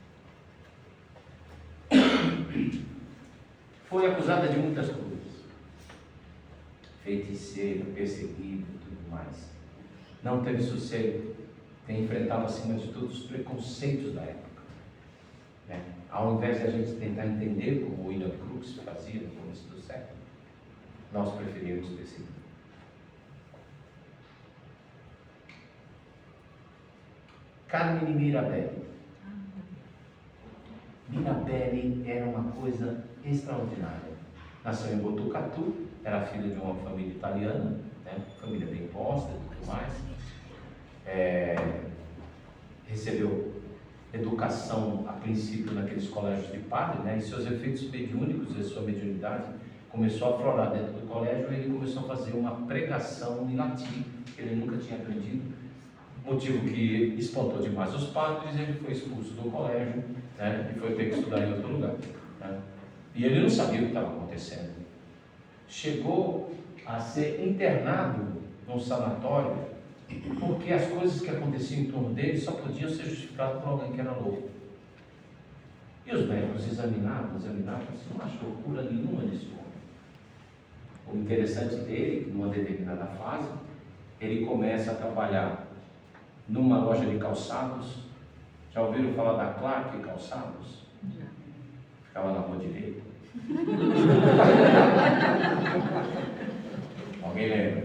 [SPEAKER 3] Foi acusada de muitas coisas. feiticeiro, perseguido e tudo mais. Não teve sossego, tem enfrentado acima de tudo os preconceitos da época. Né? Ao invés de a gente tentar entender como William Crookes fazia no começo do século, nós preferimos perseguir. Carmine Mirabelli. Mirabelli era uma coisa extraordinária. Nasceu em Botucatu, era filha de uma família italiana, né? Família bem posta e tudo mais. Recebeu educação a princípio naqueles colégios de padre, né? E seus efeitos mediúnicos e sua mediunidade começou a aflorar dentro do colégio. E ele começou a fazer uma pregação em latim que ele nunca tinha aprendido, motivo que espantou demais os padres. Ele foi expulso do colégio, né? E foi ter que estudar em outro lugar, né? E ele não sabia o que estava acontecendo. Chegou a ser internado num sanatório, porque as coisas que aconteciam em torno dele só podiam ser justificadas por alguém que era louco. E os médicos examinavam, assim, não achou cura nenhuma nesse homem. O interessante dele, numa determinada fase, ele começa a trabalhar numa loja de calçados. Já ouviram falar da Clark Calçados? Já. Ficava na rua direita. Alguém lembra?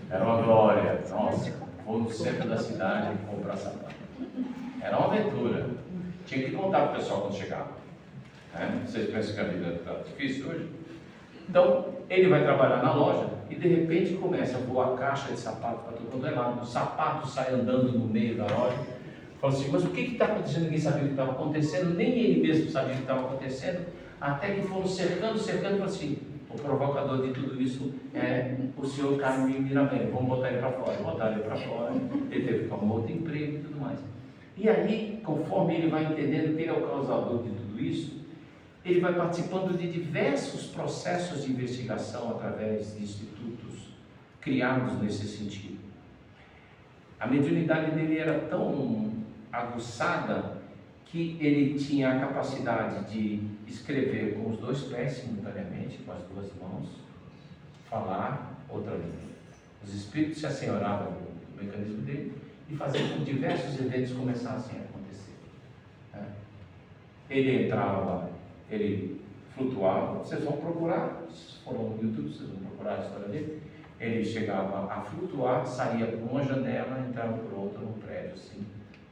[SPEAKER 3] Era uma glória. Nossa, vou no centro da cidade comprar sapato. Era uma aventura. Tinha que contar para o pessoal quando chegava. Vocês pensam que a vida está difícil hoje? Então, ele vai trabalhar na loja e de repente começa a voar caixa de sapato para todo lado. O sapato sai andando no meio da loja. Fala assim, mas o que está acontecendo? Ninguém sabia o que estava acontecendo, nem ele mesmo sabia o que estava acontecendo, até que foram cercando, e assim, o provocador de tudo isso é o senhor Carmine Mirabelli, vamos botar ele para fora. Botaram ele para fora, ele teve que arrumar outro emprego e tudo mais. E aí, conforme ele vai entendendo que ele é o causador de tudo isso, ele vai participando de diversos processos de investigação através de institutos criados nesse sentido. A mediunidade dele era tão aguçada que ele tinha a capacidade de escrever com os dois pés simultaneamente, com as duas mãos, falar outra língua. Os espíritos se assenhoravam do mecanismo dele e faziam com que diversos eventos começassem a acontecer. Ele entrava, ele flutuava. Vocês vão procurar, se foram no YouTube, vocês vão procurar a história dele. Ele chegava a flutuar, saía por uma janela, entrava por outra no prédio, assim,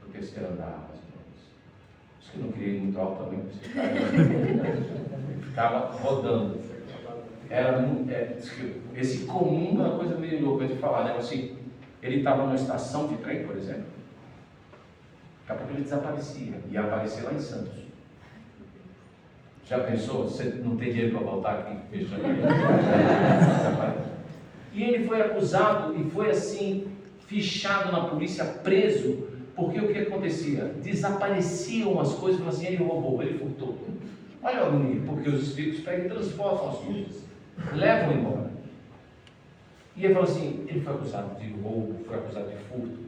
[SPEAKER 3] no terceiro andar, mais ou menos. Acho que não queria ir muito alto também, ele ficava rodando. Esse comum é uma coisa meio louca de falar, né? Assim, ele estava numa estação de trem, por exemplo, daqui a pouco ele desaparecia, ia aparecer lá em Santos. Já pensou? Você não tem dinheiro para voltar aqui? E ele foi acusado e foi assim, fichado na polícia, preso, porque o que acontecia? Desapareciam as coisas, falavam assim, ele roubou, ele furtou. Olha a agonia, porque os espíritos pegam e transportam as coisas, levam embora. E ele falou assim, ele foi acusado de roubo, foi acusado de furto,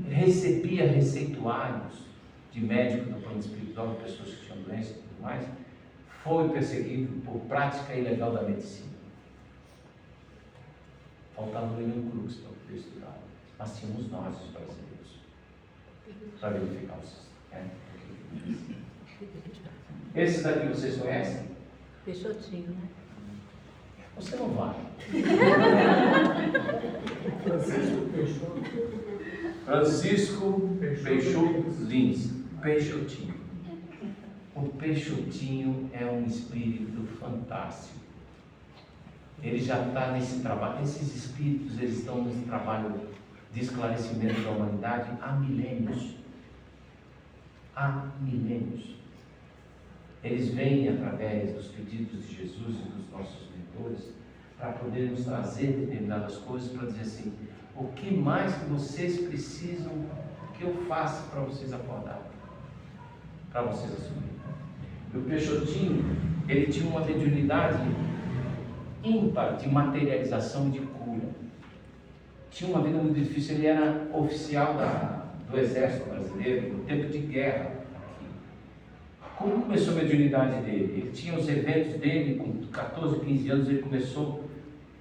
[SPEAKER 3] recebia receituários de médicos do plano espiritual, de pessoas que tinham doença e tudo mais, foi perseguido por prática ilegal da medicina. Faltava o William Crookes para poder estudar, mas tínhamos nós, os brasileiros, para verificar o sistema. Esse daqui vocês conhecem?
[SPEAKER 4] Peixotinho, né?
[SPEAKER 3] Você não vai. Francisco Peixoto Lins, Peixotinho. O Peixotinho é um espírito fantástico. Ele já está nesse trabalho. Esses espíritos, eles estão nesse trabalho de esclarecimento da humanidade há milênios. Há milênios. Eles vêm através dos pedidos de Jesus e dos nossos mentores para poder nos trazer determinadas coisas, para dizer assim, o que mais que vocês precisam que eu faça para vocês acordarem, para vocês assumirem. E o Peixotinho, ele tinha uma mediunidade ímpar de materialização e de cura. Tinha uma vida muito difícil, ele era oficial do Exército Brasileiro no tempo de guerra aqui. Como começou a mediunidade dele? Ele tinha os eventos dele, com 14, 15 anos, ele começou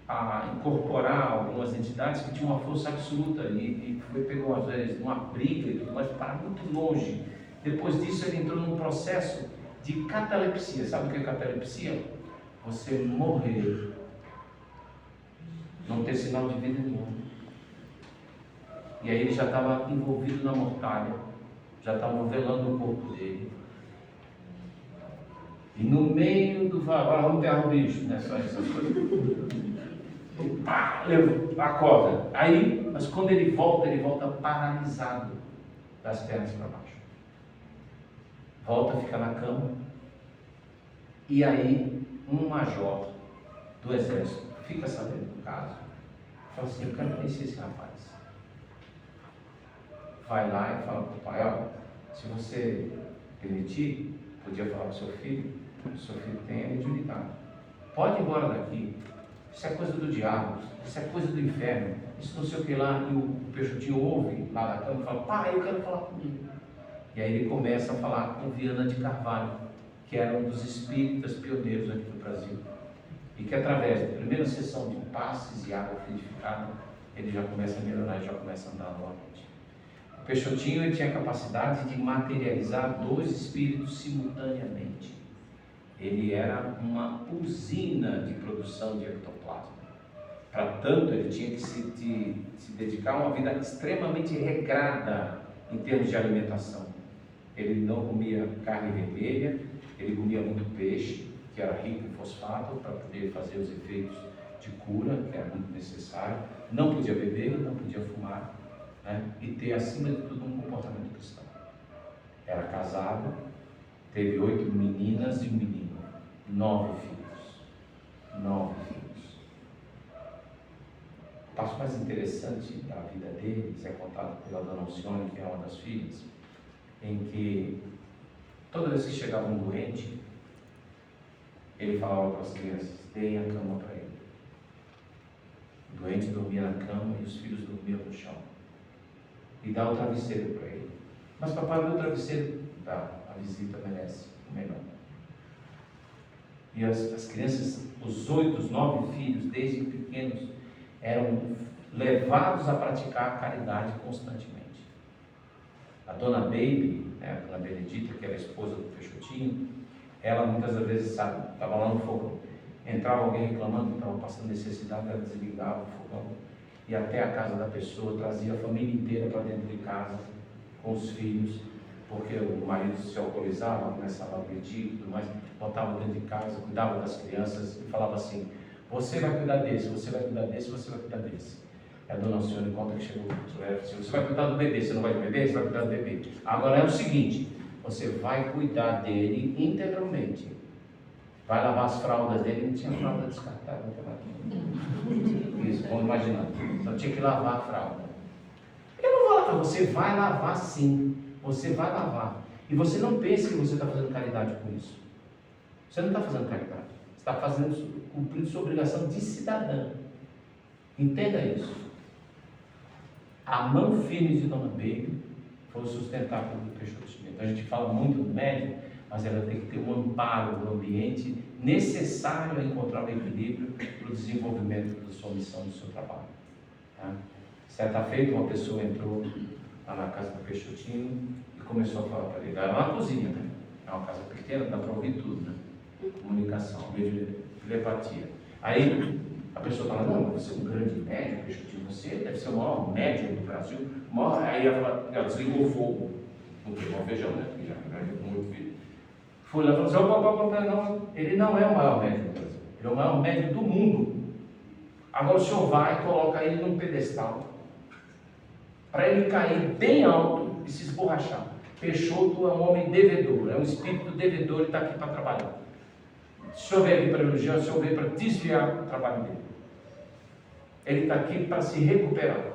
[SPEAKER 3] a incorporar algumas entidades que tinham uma força absoluta e pegou às vezes uma briga, mas para muito longe. Depois disso ele entrou num processo de catalepsia. Sabe o que é catalepsia? Você morrer, não ter sinal de vida nenhum. E aí ele já estava envolvido na mortalha, já estavam velando o corpo dele. E no meio do agora vamos enterrar o bicho, né? Só essas coisas. E pá, acorda. Aí, mas quando ele volta paralisado das pernas para baixo. Volta, fica na cama. E aí, um major do exército fica sabendo do caso. Fala assim, eu quero conhecer esse rapaz. Vai lá e fala para o pai, olha, se você permitir, podia falar para o seu filho tem a mediunidade. Pode ir embora daqui. Isso é coisa do diabo, isso é coisa do inferno, isso não sei o que lá. E o Peixotinho ouve lá na cama e fala, pai, eu quero falar comigo. E aí ele começa a falar com Viana de Carvalho, que era um dos espíritas pioneiros aqui do Brasil. E que através da primeira sessão de passes e água fluidificada, ele já começa a melhorar e já começa a andar novamente. O Peixotinho ele tinha a capacidade de materializar 2 espíritos simultaneamente. Ele era uma usina de produção de ectoplasma. Para tanto, ele tinha que se dedicar a uma vida extremamente regrada em termos de alimentação. Ele não comia carne vermelha, ele comia muito peixe, que era rico em fosfato, para poder fazer os efeitos de cura, que era muito necessário. Não podia beber, não podia fumar, né? E ter, acima de tudo, um comportamento cristão. Era casado, teve 8 meninas e um menino, 9 filhos. 9 filhos. O passo mais interessante da vida deles é contado pela dona Alcione, que é uma das filhas, em que toda vez que chegava um doente, ele falava para as crianças, deem a cama para ele. O doente dormia na cama e os filhos dormiam no chão. E dá o travesseiro para ele. Mas papai, o meu travesseiro, dá, a visita merece o melhor. E as crianças, os 8, os 9 filhos, desde pequenos, eram levados a praticar a caridade constantemente. A dona Baby, né, a dona Benedita, que era a esposa do Peixotinho, ela muitas vezes, sabe, estava lá no fogão, entrava alguém reclamando que estava passando necessidade, ela desligava o fogão, e até a casa da pessoa, trazia a família inteira para dentro de casa, com os filhos, porque o marido se alcoolizava, começava a agredir e tudo mais, botava dentro de casa, cuidava das crianças e falava assim, você vai cuidar desse, você vai cuidar desse, você vai cuidar desse. A dona Alcione conta que chegou assim, você vai cuidar do bebê, você não vai de bebê, você vai cuidar do bebê. Agora é o seguinte, você vai cuidar dele integralmente. Vai lavar as fraldas dele, não tinha fralda descartável naquela época. Isso, vamos imaginar. Então tinha que lavar a fralda. Eu não vou lavar, você vai lavar sim, você vai lavar. E você não pense que você está fazendo caridade com isso. Você não está fazendo caridade, você está cumprindo sua obrigação de cidadã. Entenda isso. A mão firme de Dona Baby foi o sustentáculo do Peixotinho. Então a gente fala muito do médium, mas ela tem que ter um amparo do ambiente necessário a encontrar o equilíbrio para o desenvolvimento da sua missão, do seu trabalho. Tá? Certa feita, uma pessoa entrou lá na casa do Peixotinho e começou a falar para ele. Era uma cozinha, né? É uma casa pequena, dá para ouvir tudo, né? Comunicação, telepatia. Aí a pessoa fala, não, você é um grande médium, Peixotinho, você deve ser o maior médium do Brasil. Aí ela desligou o fogo, não queimou o feijão, né? Porque já é muito vídeo. Foi lá e falou assim, não, ele não é o maior médium do Brasil, ele é o maior médium do mundo. Agora o senhor vai e coloca ele num pedestal, para ele cair bem alto e se esborrachar. Peixoto é um homem devedor, é um espírito devedor, ele está aqui para trabalhar. O senhor veio aqui para elogiar, o senhor veio para desviar o trabalho dele. Ele está aqui para se recuperar.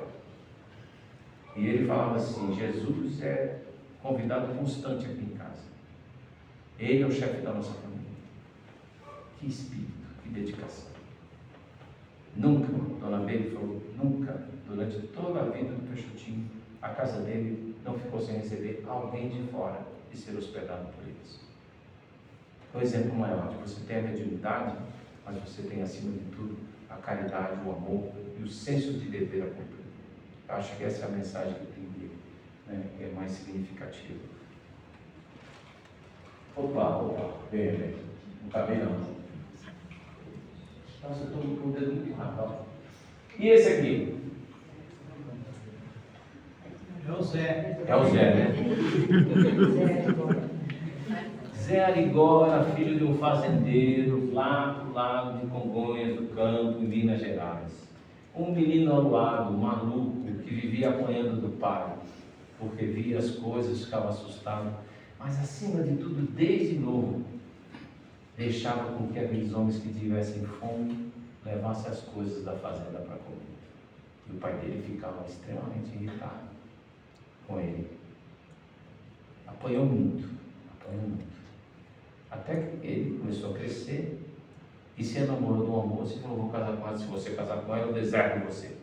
[SPEAKER 3] E ele falava assim, Jesus é convidado constante aqui em casa. Ele é o chefe da nossa família. Que espírito, que dedicação. Nunca, Dona Baby falou, nunca, durante toda a vida do Peixotinho, a casa dele não ficou sem receber alguém de fora e ser hospedado por eles. o exemplo maior de você tem a mediunidade, mas você tem acima de tudo a caridade, o amor e o senso de dever a cumprir. Eu acho que essa é a mensagem que tem aqui, né? Que é mais significativa. Opa, bem. Não está bem não. Nossa, eu estou com o dedo muito rápido. E esse aqui?
[SPEAKER 4] É o Zé.
[SPEAKER 3] É o Zé, né? Zé Arigora, filho de um fazendeiro, lá pro lado de Congonhas do Campo, em Minas Gerais. Um menino aluado, maluco, que vivia apanhando do pai, porque via as coisas, ficava assustado, mas acima de tudo, desde novo, deixava com que aqueles homens que tivessem fome levassem as coisas da fazenda para comer. E o pai dele ficava extremamente irritado com ele. Apanhou muito. Até que ele começou a crescer e se enamorou de uma moça e falou: vou casar com ela, se você casar com ela, eu deserto você.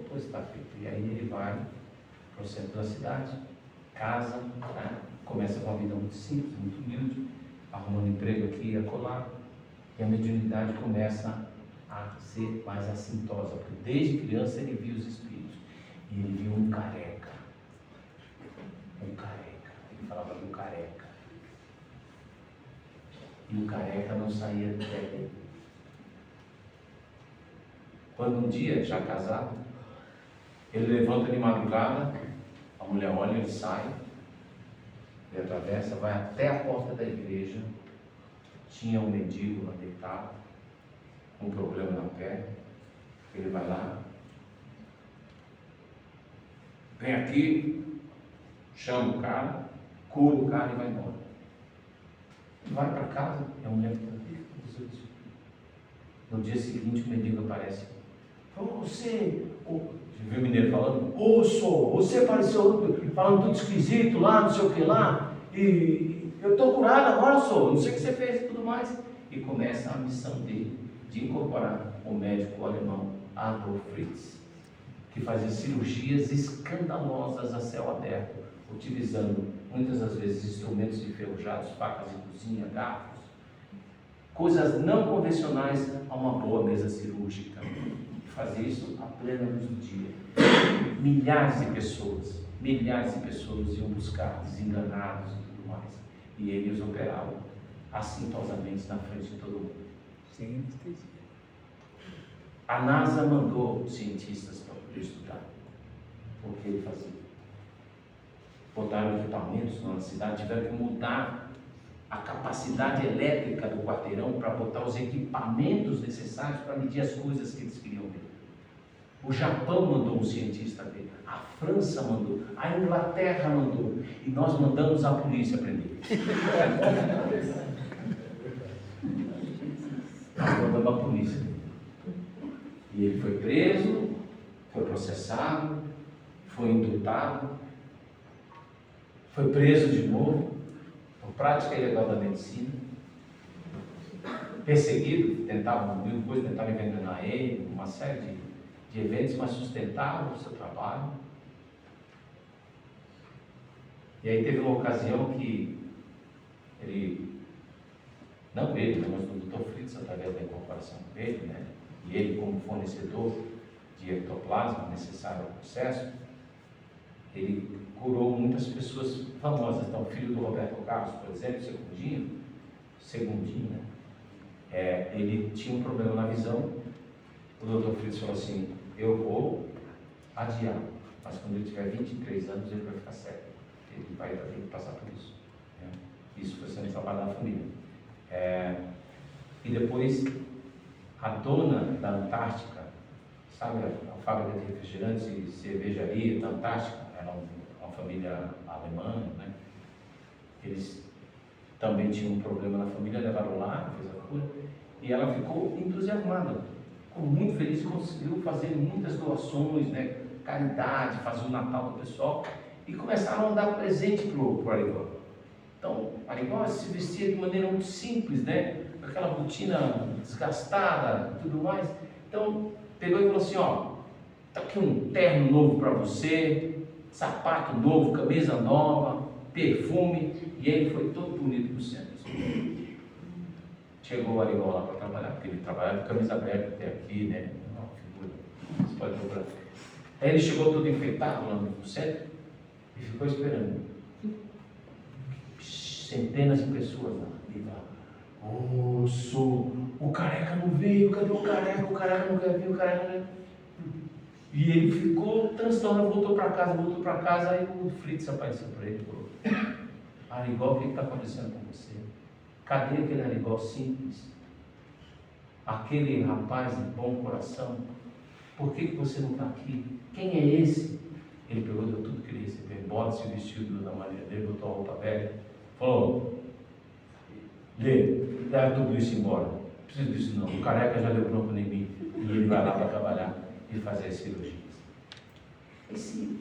[SPEAKER 3] Pois está feito. E aí ele vai para o centro da cidade, casa, né? Começa com uma vida muito simples, muito humilde, arrumando emprego aqui e acolá, e a mediunidade começa a ser mais assintosa, porque desde criança ele viu os espíritos, e ele viu um careca, ele falava do careca, e o careca não saía do pé dele. Quando um dia, já casado, ele levanta de madrugada, a mulher olha, ele sai, ele atravessa, vai até a porta da igreja, tinha um mendigo lá deitado, com um problema na perna, ele vai lá, vem aqui, chama o cara, cura o cara e vai embora. Vai para casa, e a mulher fica, no dia seguinte o mendigo aparece, você viu o mineiro falando, você apareceu falando tudo esquisito lá, não sei o que lá, e eu estou curado agora, não sei o que você fez e tudo mais. E começa a missão dele de incorporar o médico alemão Adolf Fritz, que fazia cirurgias escandalosas a céu aberto, utilizando muitas das vezes instrumentos enferrujados, facas de cozinha, garfos, coisas não convencionais a uma boa mesa cirúrgica. Fazia isso a plena luz do dia. Milhares de pessoas iam buscar, desenganados e tudo mais. E ele os operava assintosamente na frente de todo mundo.
[SPEAKER 4] Sem anestesia.
[SPEAKER 3] A NASA mandou cientistas para poder estudar o que ele fazia. Botaram equipamentos na cidade, tiveram que mudar a capacidade elétrica do quarteirão para botar os equipamentos necessários para medir as coisas que eles queriam ver. O Japão mandou um cientista ver, a França mandou, a Inglaterra mandou, e nós mandamos a polícia prender. Nós mandamos a polícia. E ele foi preso, foi processado, foi indultado, foi preso de novo, por prática ilegal da medicina, perseguido, tentavam envenenar ele, uma série de eventos, mas sustentava o seu trabalho. E aí teve uma ocasião que não ele, mas o Dr. Fritz, através da incorporação dele, né? E ele como fornecedor de ectoplasma necessário ao processo, ele curou muitas pessoas famosas. Então, o filho do Roberto Carlos, por exemplo, Segundinho, né? Ele tinha um problema na visão. O Dr. Fritz falou assim: eu vou adiar, mas quando ele tiver 23 anos ele vai ficar cego, ele vai ter que passar por isso, né? Isso foi sendo trabalhado na família. E depois a dona da Antártica, sabe a fábrica de refrigerantes e cervejaria da Antártica, era uma família alemã, né? Eles também tinham um problema na família, levaram lá, fez a cura, e ela ficou entusiasmada, ficou muito feliz, conseguiu fazer muitas doações, né? Caridade, fazer o Natal do pessoal, e começaram a dar presente para o Arigó. Então, o Arigó se vestia de maneira muito simples, né? Com aquela botina desgastada e tudo mais. Então, pegou e falou assim: ó, tá aqui um terno novo para você, sapato novo, camisa nova, perfume, e ele foi todo bonito para o centro. Chegou o Arigó lá para trabalhar, porque ele trabalhava de camisa aberta até aqui, né? Uma figura, você pode procurar. Aí ele chegou todo enfeitado lá no centro e ficou esperando. Centenas de pessoas lá. E lá, o careca não veio, cadê o careca? O careca não quer vir, o careca não veio. E ele ficou transtornado, voltou para casa, aí o Fritz apareceu para ele e falou: Arigó, o que está acontecendo com você? Cadê aquele Arigó simples? Aquele rapaz de bom coração? Por que você não está aqui? Quem é esse? Ele pegou, deu tudo que ele recebeu, bota-se o vestido da maneira dele, botou a roupa velha, falou: dá tudo isso embora, não preciso disso não, o careca já deu bronco em mim, e ele vai lá para trabalhar e fazer as cirurgias. Esse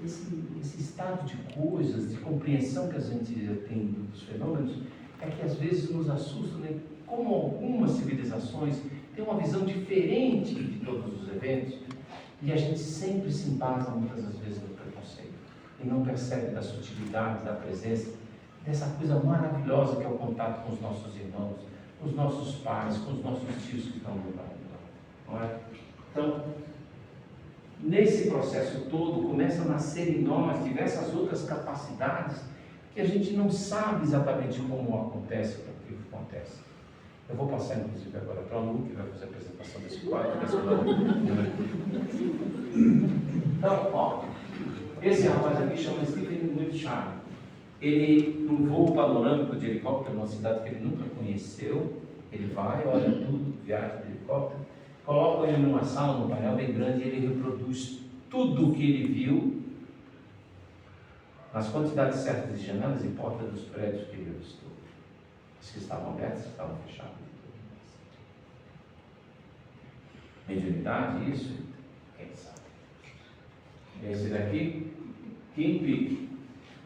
[SPEAKER 3] estado de coisas, de compreensão que a gente tem dos fenômenos, é que às vezes nos assusta, né? Como algumas civilizações têm uma visão diferente de todos os eventos, e a gente sempre se embasa muitas das vezes no preconceito, e não percebe da sutilidade, da presença, dessa coisa maravilhosa que é o contato com os nossos irmãos, com os nossos pais, com os nossos tios que estão no lugar, não é? Então, nesse processo todo, começam a nascer em nós diversas outras capacidades que a gente não sabe exatamente como acontece, o que acontece. Eu vou passar, inclusive, agora para a Lu, que vai fazer a apresentação desse quadro. Então, ó, esse rapaz aqui chama Stephen Wiltshire. Ele, num voo panorâmico de helicóptero, numa cidade que ele nunca conheceu, ele vai, olha tudo, viaja de helicóptero, coloca ele numa sala, num painel bem grande, e ele reproduz tudo o que ele viu nas quantidades certas de janelas e portas dos prédios que ele avistou. Se estavam abertos, se estavam fechados. Mediunidade, isso, quem sabe? Esse daqui, Kim Peek.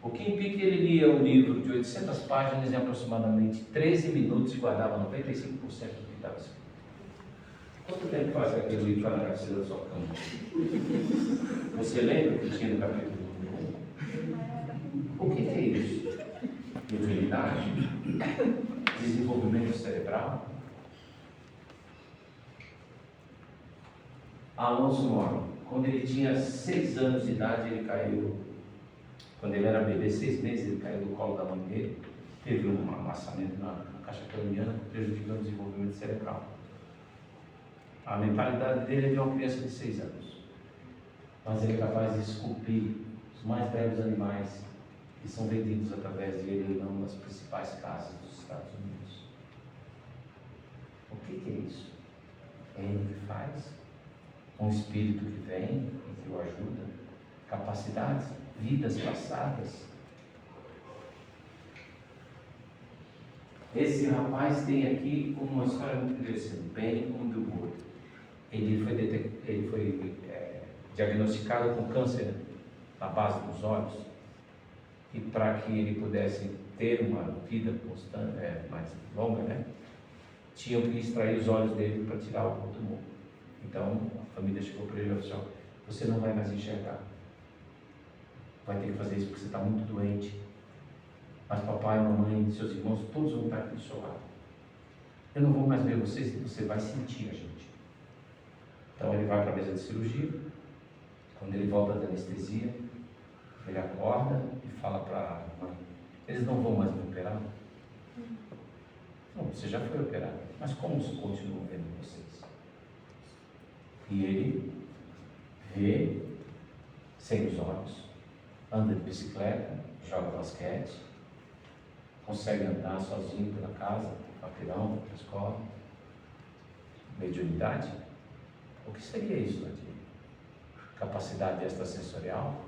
[SPEAKER 3] O Kim Peek, ele lia um livro de 800 páginas em aproximadamente 13 minutos e guardava 95% do que estava escrito. Quanto tempo faz que aquele livro está na cabeceira da sua cama? Você lembra o que tinha no capítulo 1? O que é isso? Mediunidade? Desenvolvimento cerebral? Alonso Moro, quando ele tinha 6 anos de idade, ele caiu, quando ele era bebê, 6 meses, ele caiu do colo da mãe dele, teve um amassamento na caixa craniana, prejudicando o desenvolvimento cerebral. A mentalidade dele é de uma criança de 6 anos, mas ele é capaz de esculpir os mais belos animais que são vendidos através de leilão nas principais casas dos Estados Unidos. O que é isso? É ele que faz? Um espírito que vem e que o ajuda? Capacidades, vidas passadas. Esse rapaz tem aqui uma história muito interessante, Ben Underwood. Ele foi diagnosticado com câncer na base dos olhos, e para que ele pudesse ter uma vida constante, mais longa, né, tinham que extrair os olhos dele para tirar o tumor. Então a família chegou para ele e falou: você não vai mais enxergar, vai ter que fazer isso porque você está muito doente, mas papai, mamãe, seus irmãos, todos vão estar aqui do seu lado. Eu não vou mais ver vocês, você vai sentir a gente. Então ele vai para a mesa de cirurgia. Quando ele volta da anestesia, ele acorda e fala para a mãe: eles não vão mais me operar? Não, você já foi operado, mas como se continuam vendo vocês? E ele vê sem os olhos, anda de bicicleta, joga basquete, consegue andar sozinho pela casa, quarteirão, para a escola. Mediunidade? O que seria isso, Nadir? Capacidade extrasensorial?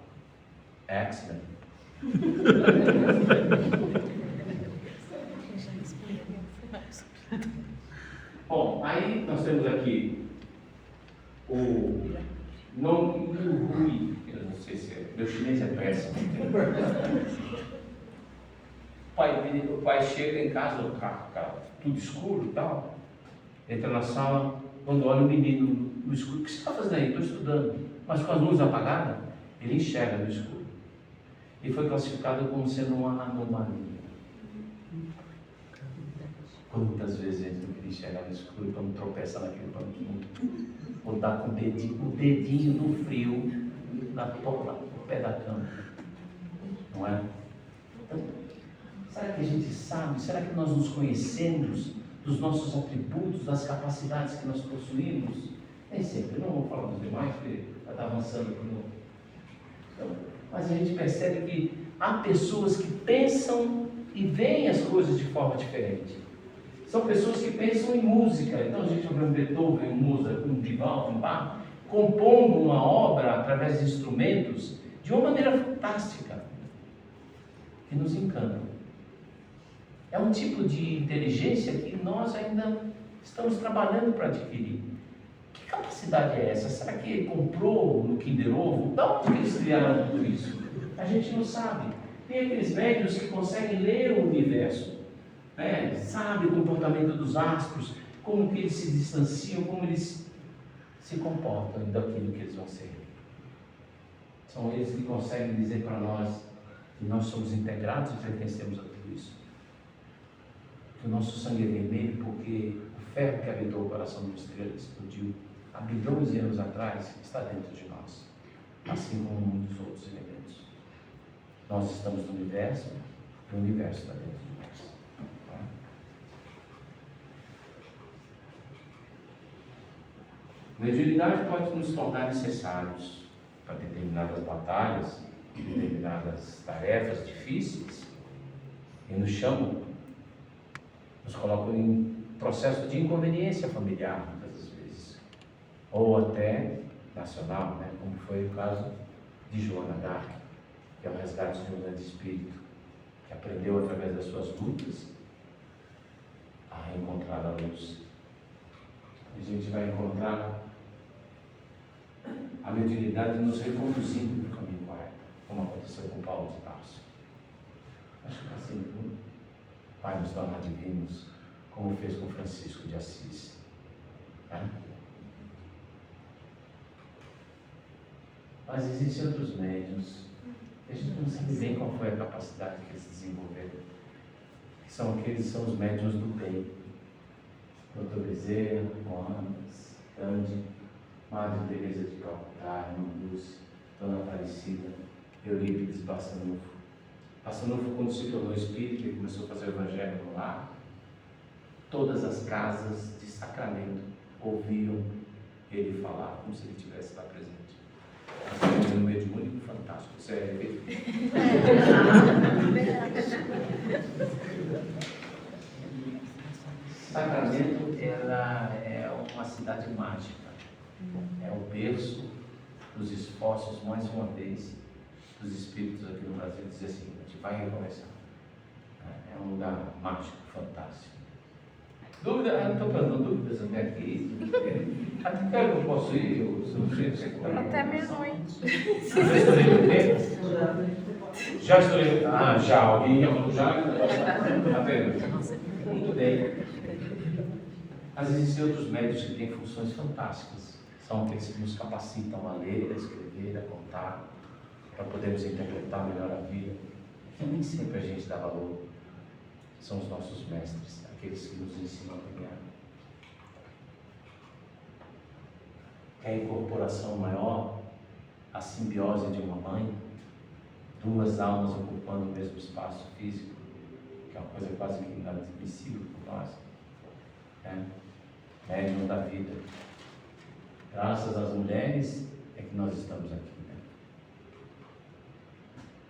[SPEAKER 3] X-Men? Bom, aí nós temos aqui o Nong Yu-hui, eu não sei se meu chinês é péssimo. O pai chega em casa, o carro tudo escuro e tal, entra na sala, quando olha o menino no escuro: o que você está fazendo aí? Estou estudando. Mas com as luzes apagadas, ele enxerga no escuro. E foi classificado como sendo uma anomalia. Quantas vezes a gente não queria enxergar no escuro para não tropeçar naquele banquinho? Ou dar com o dedinho no frio, no pé da cama. Não é? Então, será que a gente sabe? Será que nós nos conhecemos dos nossos atributos, das capacidades que nós possuímos? Nem sempre. Eu não vou falar dos demais, porque já está avançando aqui no... Então, mas a gente percebe que há pessoas que pensam e veem as coisas de forma diferente. São pessoas que pensam em música. Então a gente vê um Beethoven, um Mozart, um Vivaldi, um Bach, compondo uma obra através de instrumentos de uma maneira fantástica, que nos encanta. É um tipo de inteligência que nós ainda estamos trabalhando para adquirir. Que capacidade é essa? Será que ele comprou no Kinder Ovo? Da onde eles criaram tudo isso? A gente não sabe. Tem aqueles médiuns que conseguem ler o universo, né? Sabe o comportamento dos astros, como que eles se distanciam, como eles se comportam daquilo que eles vão ser. São eles que conseguem dizer para nós que nós somos integrados e pertencemos a tudo isso. Que o nosso sangue é vermelho porque o ferro que habitou o coração de uma estrela explodiu há bilhões de anos atrás, está dentro de nós, assim como muitos outros elementos. Nós estamos no universo e o universo está dentro de nós. Mediunidade pode nos tornar necessários para determinadas batalhas, determinadas tarefas difíceis, e nos chamam, nos colocam em processo de inconveniência familiar, muitas vezes, ou até nacional, né? Como foi o caso de Joana d'Arc, que é o resgate de um grande espírito, que aprendeu através das suas lutas a reencontrar a luz. A gente vai encontrar a mediunidade nos reconduzindo para o caminho correto, como aconteceu com Paulo de Tarso. Acho que assim tudo vai nos tornar divinos, como fez com Francisco de Assis. Né? Mas existem outros médiuns, a gente não sabe bem qual foi a capacidade que eles desenvolveram, que são aqueles que são os médiuns do bem. Dr. Bezerra, Mohamed, Gandhi, Madre Teresa de Calcutá, Irmã Dulce, Dona Aparecida, Eurípides Bassanufo. Bassanufo, quando se tornou espírita e começou a fazer o evangelho no lar, todas as casas de Sacramento ouviam ele falar, como se ele estivesse lá presente. Nós temos um mediúnico fantástico, isso é Sacramento, ela é uma cidade mágica, é o berço dos esforços, mais uma vez, dos espíritos aqui no Brasil, dizer assim, a gente vai recomeçar. É um lugar mágico, fantástico. Dúvida? Não estou fazendo dúvidas até aqui. Até que hora eu posso ir?
[SPEAKER 2] Até meia-noite.
[SPEAKER 3] Já estourei no tempo? Já estourei. Já. Alguém já? Tá vendo? Muito bem. Mas existem outros médios que têm funções fantásticas. São aqueles que nos capacitam a ler, a escrever, a contar, para podermos interpretar melhor a vida. E nem sempre a gente dá valor. São os nossos mestres, aqueles que nos ensinam a caminhar. É a incorporação maior, a simbiose de uma mãe, duas almas ocupando o mesmo espaço físico, que é uma coisa quase que inadmissível por nós. Médium da vida. Graças às mulheres é que nós estamos aqui. Né?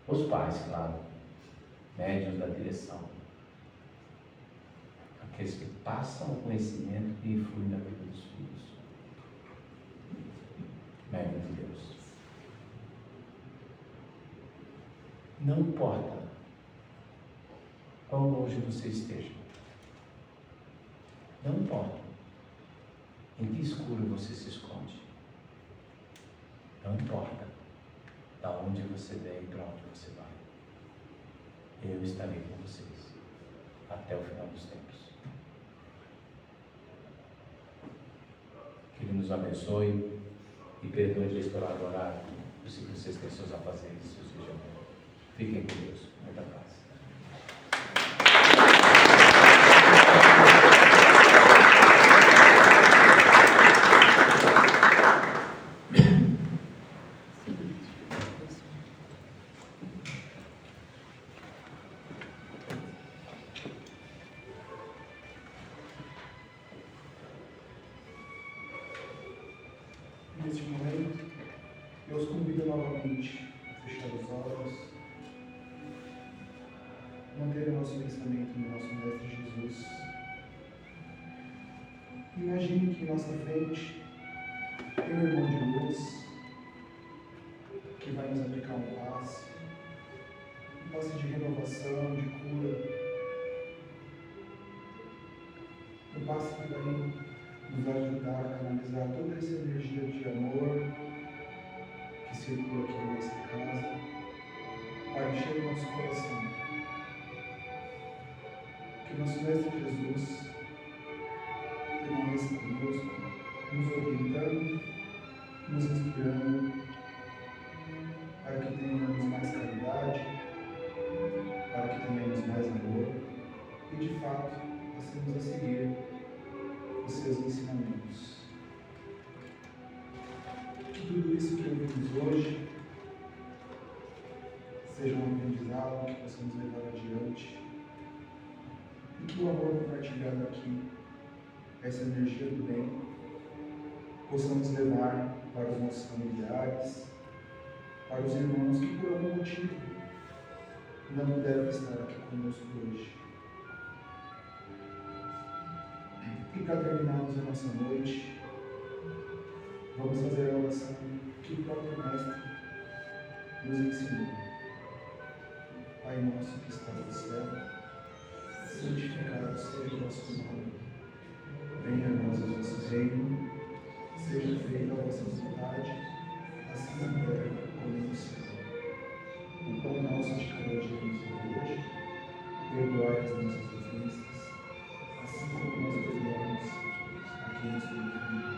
[SPEAKER 3] Os pais, claro, médiuns da direção. Aqueles que passam o conhecimento e influem na vida dos filhos. Médium de Deus. Não importa quão longe você esteja. Não importa em que escuro você se esconde. Não importa da onde você vem e para onde você vai. Eu estarei com vocês até o final dos tempos. Que Ele nos abençoe e perdoe de estourar o horário. Eu sei que vocês têm seus afazeres, seus regiões. Fiquem com Deus. Muita paz.
[SPEAKER 1] manter o nosso pensamento no nosso Mestre Jesus. Imagine que em nossa frente tem um irmão de luz que vai nos aplicar um passe de renovação, de cura, um passe que vai nos ajudar a canalizar toda essa energia de amor que circula aqui na nossa casa, para encher o nosso coração. Que nosso Mestre Jesus permaneça conosco, nos orientando, nos inspirando, para que tenhamos mais caridade, para que tenhamos mais amor e, de fato, passemos a seguir os seus ensinamentos. Que tudo isso que ouvimos hoje seja um aprendizado que possamos levar adiante e que o amor compartilhado aqui, essa energia do bem, possamos levar para os nossos familiares, para os irmãos que por algum motivo não puderam estar aqui conosco hoje. E para terminarmos a nossa noite, vamos fazer a oração que o próprio Mestre nos ensinou. Pai nosso que estás no céu, santificado seja o vosso nome. Venha a nós o vosso reino, seja feita a vossa vontade, assim na terra como no céu. O pão nosso de cada dia nos dai hoje, perdoai as nossas ofensas, assim como nós perdoamos a quem nos tem ofendido.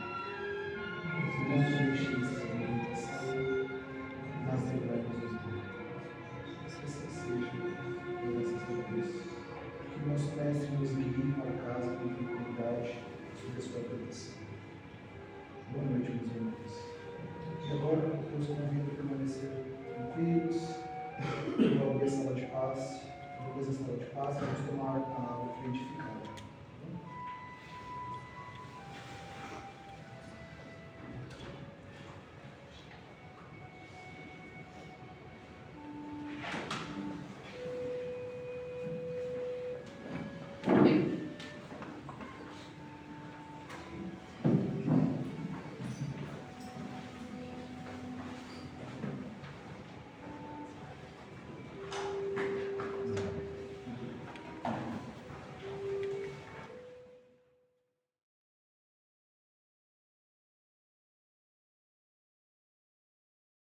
[SPEAKER 1] Não nos deixeis cair em tentação, mas livrai-nos do mal. Que assim seja, graças a Deus. Que o nosso Mestre nos guie para casa com tranquilidade, sob a sua proteção. Boa noite, meus irmãos. E agora, eu os convido a permanecer tranquilos. Vamos abrir a sala de paz. Depois da sala de paz, vamos tomar a água frutificada.